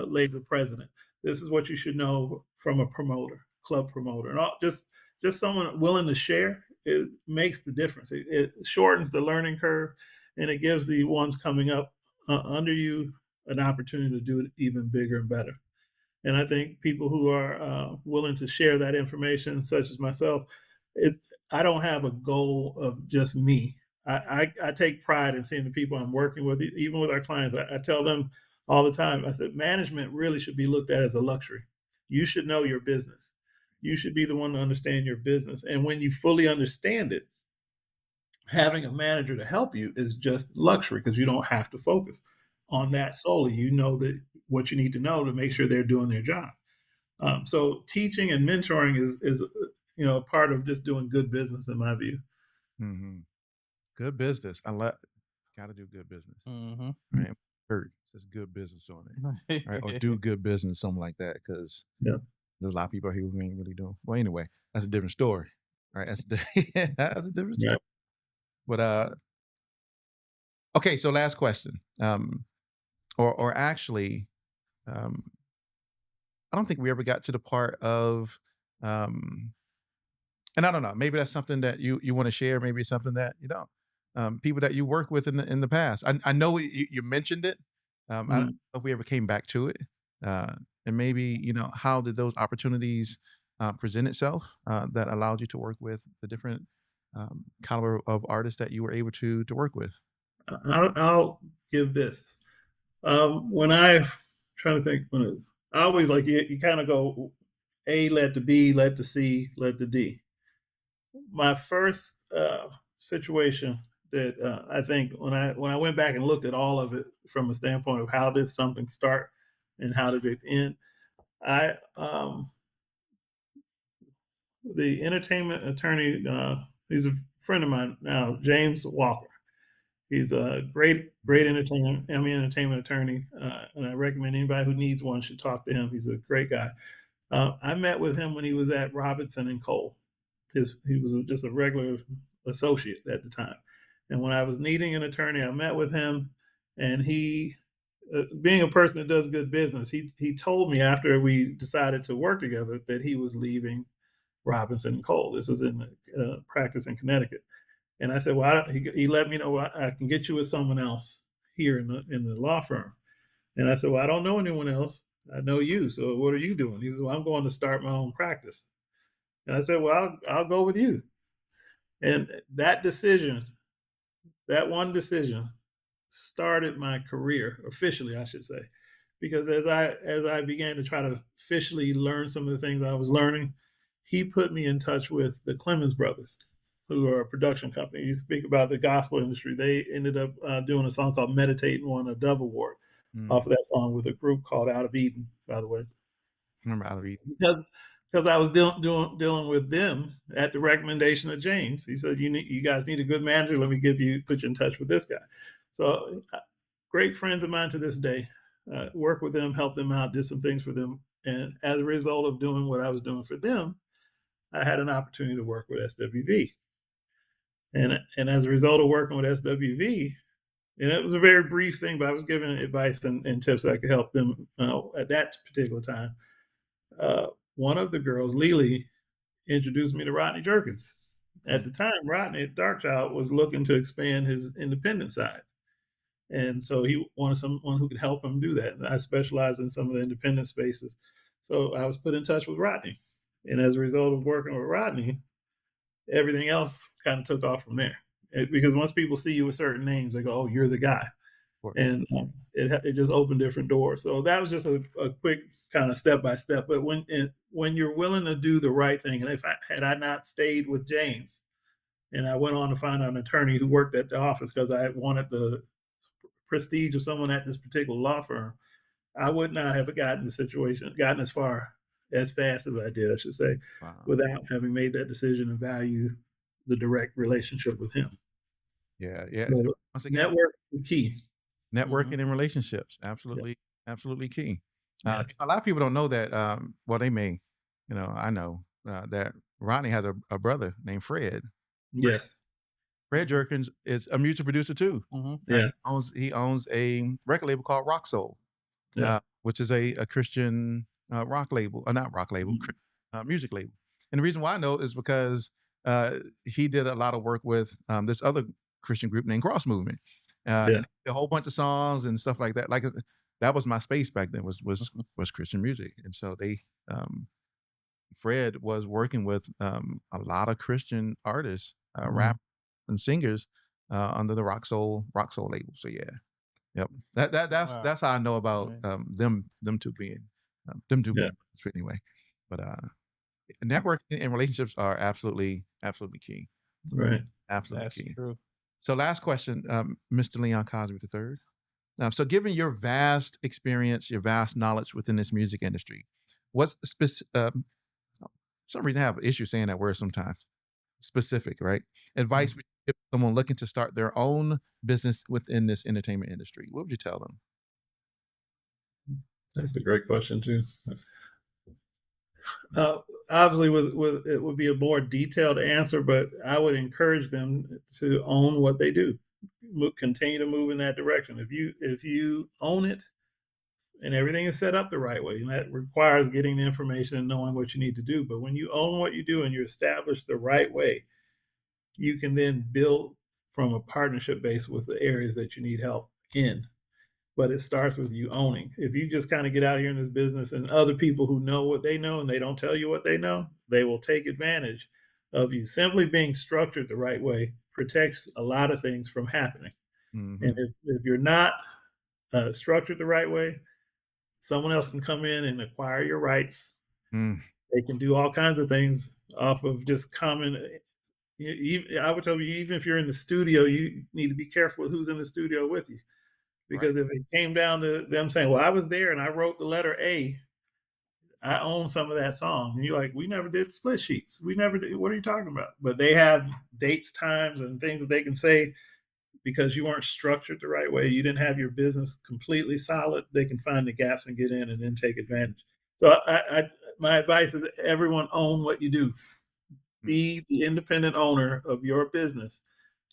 labor president. This is what you should know from a promoter, club promoter, and all, just someone willing to share. It makes the difference. It shortens the learning curve, and it gives the ones coming up under you an opportunity to do it even bigger and better. And I think people who are willing to share that information, such as myself, it, I don't have a goal of just me. I take pride in seeing the people I'm working with, even with our clients. I tell them all the time, I said, management really should be looked at as a luxury. You should know your business. You should be the one to understand your business. And when you fully understand it, having a manager to help you is just luxury because you don't have to focus on that solely. You know that what you need to know to make sure they're doing their job. So teaching and mentoring is part of just doing good business in my view. hmm Good business. Gotta do good business. Mm-hmm. Right? Hurt says good business on it, right? Or do good business, something like that. Because Yeah. there's a lot of people here who ain't really doing. Well, anyway, that's a different story, right? That's a different story. Right. But okay. So last question. Or actually, um, I don't think we ever got to the part of, and I don't know, maybe that's something that you want to share. Maybe it's something that you don't. People that you work with in the past. I know you mentioned it. I don't Mm. know if we ever came back to it, and maybe how did those opportunities present itself that allowed you to work with the different caliber of artists that you were able to work with. I'll give this. When I trying to think I always like you kind of go A led to B, led to C, led to D. My first situation that I think when I went back and looked at all of it from a standpoint of how did something start and how did it end, I the entertainment attorney, he's a friend of mine now, James Walker. He's a great entertainment attorney, and I recommend anybody who needs one should talk to him. He's a great guy. I met with him when he was at Robinson and Cole. He was just a regular associate at the time, and when I was needing an attorney, I met with him, and he, being a person that does good business, he told me after we decided to work together that he was leaving Robinson and Cole. This was in practice in Connecticut. And I said, well, he let me know I can get you with someone else here in the law firm. And I said, well, I don't know anyone else. I know you. So what are you doing? He said, well, I'm going to start my own practice. And I said, well, I'll go with you. And that one decision, started my career officially, I should say, because as I began to try to officially learn some of the things I was learning, he put me in touch with the Clemens brothers, who are a production company. You speak about the gospel industry. They ended up doing a song called "Meditate" and won a Dove Award Mm, off of that song with a group called Out of Eden, by the way, remember Out of Eden? because I was dealing with them at the recommendation of James. He said, you guys need a good manager. Let me put you in touch with this guy." So great friends of mine to this day. Work with them, help them out, did some things for them. And as a result of doing what I was doing for them, I had an opportunity to work with SWV. And as a result of working with SWV, and it was a very brief thing, but I was giving advice and tips that could help them at that particular time. One of the girls, Lily, introduced me to Rodney Jerkins. At the time, Rodney Darkchild was looking to expand his independent side. And so he wanted someone who could help him do that. And I specialize in some of the independent spaces. So I was put in touch with Rodney. And as a result of working with Rodney, everything else kind of took off from there. Because once people see you with certain names, they go, "Oh, you're the guy," and it just opened different doors. So that was just a quick kind of step by step. But when you're willing to do the right thing, and if I not stayed with James, and I went on to find an attorney who worked at the office because I wanted the prestige of someone at this particular law firm, I would not have gotten as far as fast as I did, I should say, without having made that decision and value the direct relationship with him. Yeah. So Once again, network is key. networking and relationships, absolutely key. Yes. A lot of people don't know that. Well, they may, I know that Rodney has a brother named Fred. Yes. Fred Jerkins is a music producer too. Yeah. He owns a record label called Rock Soul, Yeah. which is a Christian rock label, not rock label, music label. And the reason why I know is because he did a lot of work with this other Christian group named Cross Movement. And a whole bunch of songs and stuff like that. Like that was my space back then was Christian music. And so Fred was working with a lot of Christian artists, rap and singers under the Rock Soul label. So yeah. Yep. That's how I know about them two being anyway. But networking and relationships are absolutely key. Right. Absolutely That's key. true. So last question, Mr. Leon Cosby III. So given your vast experience, your vast knowledge within this music industry, what's some reason I have an issue saying that word sometimes. Specific, right? Advice would you give someone looking to start their own business within this entertainment industry? What would you tell them? That's a great question too. Obviously, with it would be a more detailed answer, but I would encourage them to own what they do. Continue to move in that direction. If you own it and everything is set up the right way, and that requires getting the information and knowing what you need to do. But when you own what you do and you're established the right way, you can then build from a partnership base with the areas that you need help in. But it starts with you owning. If you just kind of get out here in this business and other people who know what they know and they don't tell you what they know, they will take advantage of you. Simply being structured the right way protects a lot of things from happening. Mm-hmm. And if you're not structured the right way, someone else can come in and acquire your rights. They can do all kinds of things off of just common. I would tell you, even if you're in the studio, you need to be careful with who's in the studio with you. Because if it came down to them saying, "Well, I was there and I wrote the letter A, I own some of that song," and you're like, "We never did split sheets. We never did. What are you talking about?" But they have dates, times, and things that they can say because you weren't structured the right way. You didn't have your business completely solid. They can find the gaps and get in and then take advantage. So my advice is everyone own what you do. Be the independent owner of your business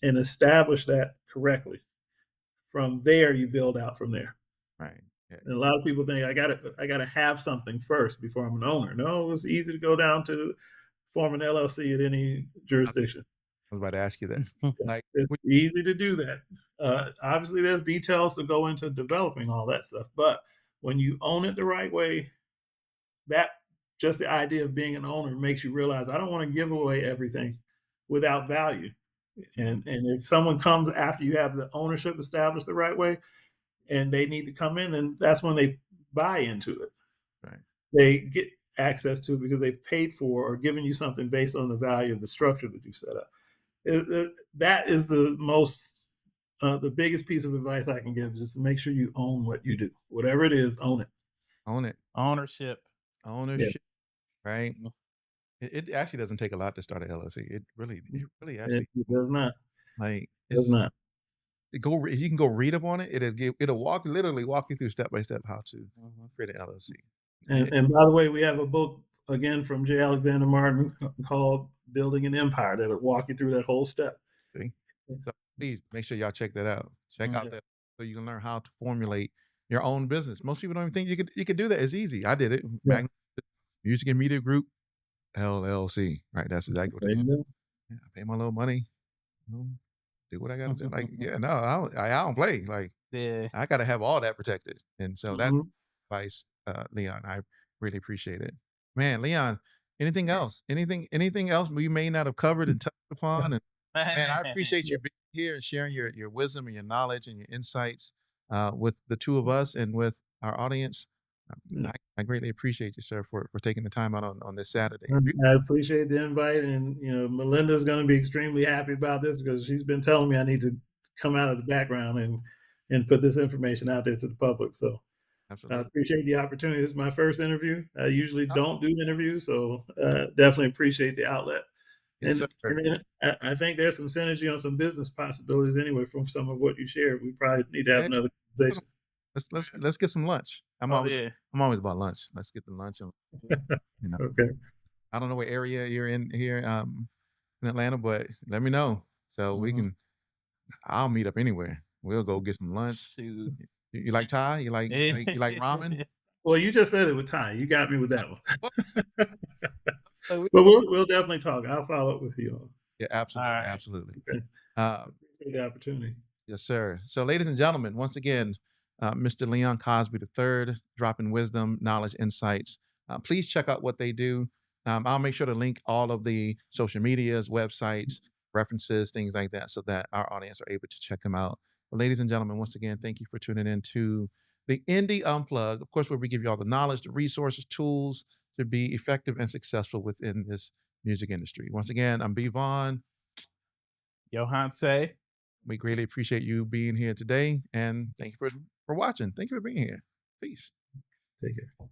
and establish that correctly. From there, you build out from there. Right. Yeah. And a lot of people think I gotta have something first before I'm an owner. No, it's easy to go down to form an LLC at any jurisdiction. I was about to ask you that. Like, it's easy to do that. Obviously, there's details to go into developing all that stuff, but when you own it the right way, that just the idea of being an owner makes you realize I don't want to give away everything without value. And if someone comes after you have the ownership established the right way, and they need to come in, and that's when they buy into it. Right. They get access to it because they've paid for or given you something based on the value of the structure that you set up. That is the biggest piece of advice I can give, just to make sure you own what you do. Whatever it is, own it. Own it. Ownership. Yeah. Right? It actually doesn't take a lot to start an LLC. It really actually it does not. Like, it does not. You can go read up on it. It'll literally walk you through step by step how to create an LLC. And by the way, we have a book again from J. Alexander Martin called "Building an Empire" that'll walk you through that whole step. See? So please make sure y'all check that out. Check out that so you can learn how to formulate your own business. Most people don't even think you could do that. It's easy. I did it. Yeah. Music and Media Group, LLC. Right. That's exactly what it is. I pay my little money, you know, do what I got to do. Like, yeah, no, I don't play. Like, Yeah. I got to have all that protected. And so that's Mhm. advice, Leon. I really appreciate it. Man, Leon, anything else? Anything else we may not have covered and touched upon? And man, I appreciate Yeah. you being here and sharing your wisdom and your knowledge and your insights with the two of us and with our audience. Yeah. I greatly appreciate you, sir, for taking the time out on this Saturday. I appreciate the invite, and Melinda's going to be extremely happy about this because she's been telling me I need to come out of the background and put this information out there to the public. So I Absolutely. appreciate the opportunity. This is my first interview. I usually don't do interviews, so definitely appreciate the outlet. Yes, And, sir. and I think there's some synergy on some business possibilities anyway from some of what you shared. We probably need to have Yeah. another conversation. Let's get some lunch. Oh yeah. I'm always about lunch. Let's get the lunch and you know. Okay. I don't know what area you're in here in Atlanta, but let me know so we Mhm. can. I'll meet up anywhere. We'll go get some lunch. Shoot. You like Thai? You like ramen? Well, you just said it with Ty. You got me with that one. Well, But we'll definitely talk. I'll follow up with you on. yeah, All absolutely, right. absolutely. Okay. Uh, Appreciate the opportunity. Yes, sir. So, ladies and gentlemen, once again, Mr. Leon Cosby III, dropping wisdom, knowledge, insights. Please check out what they do. I'll make sure to link all of the social medias, websites, references, things like that, so that our audience are able to check them out. But ladies and gentlemen, once again, thank you for tuning in to the Indie Unplugged. Of course, where we give you all the knowledge, the resources, tools to be effective and successful within this music industry. Once again, I'm B. Vaughn. Johan say. We greatly appreciate you being here today, and thank you for watching. Thank you for being here. Peace. Take care.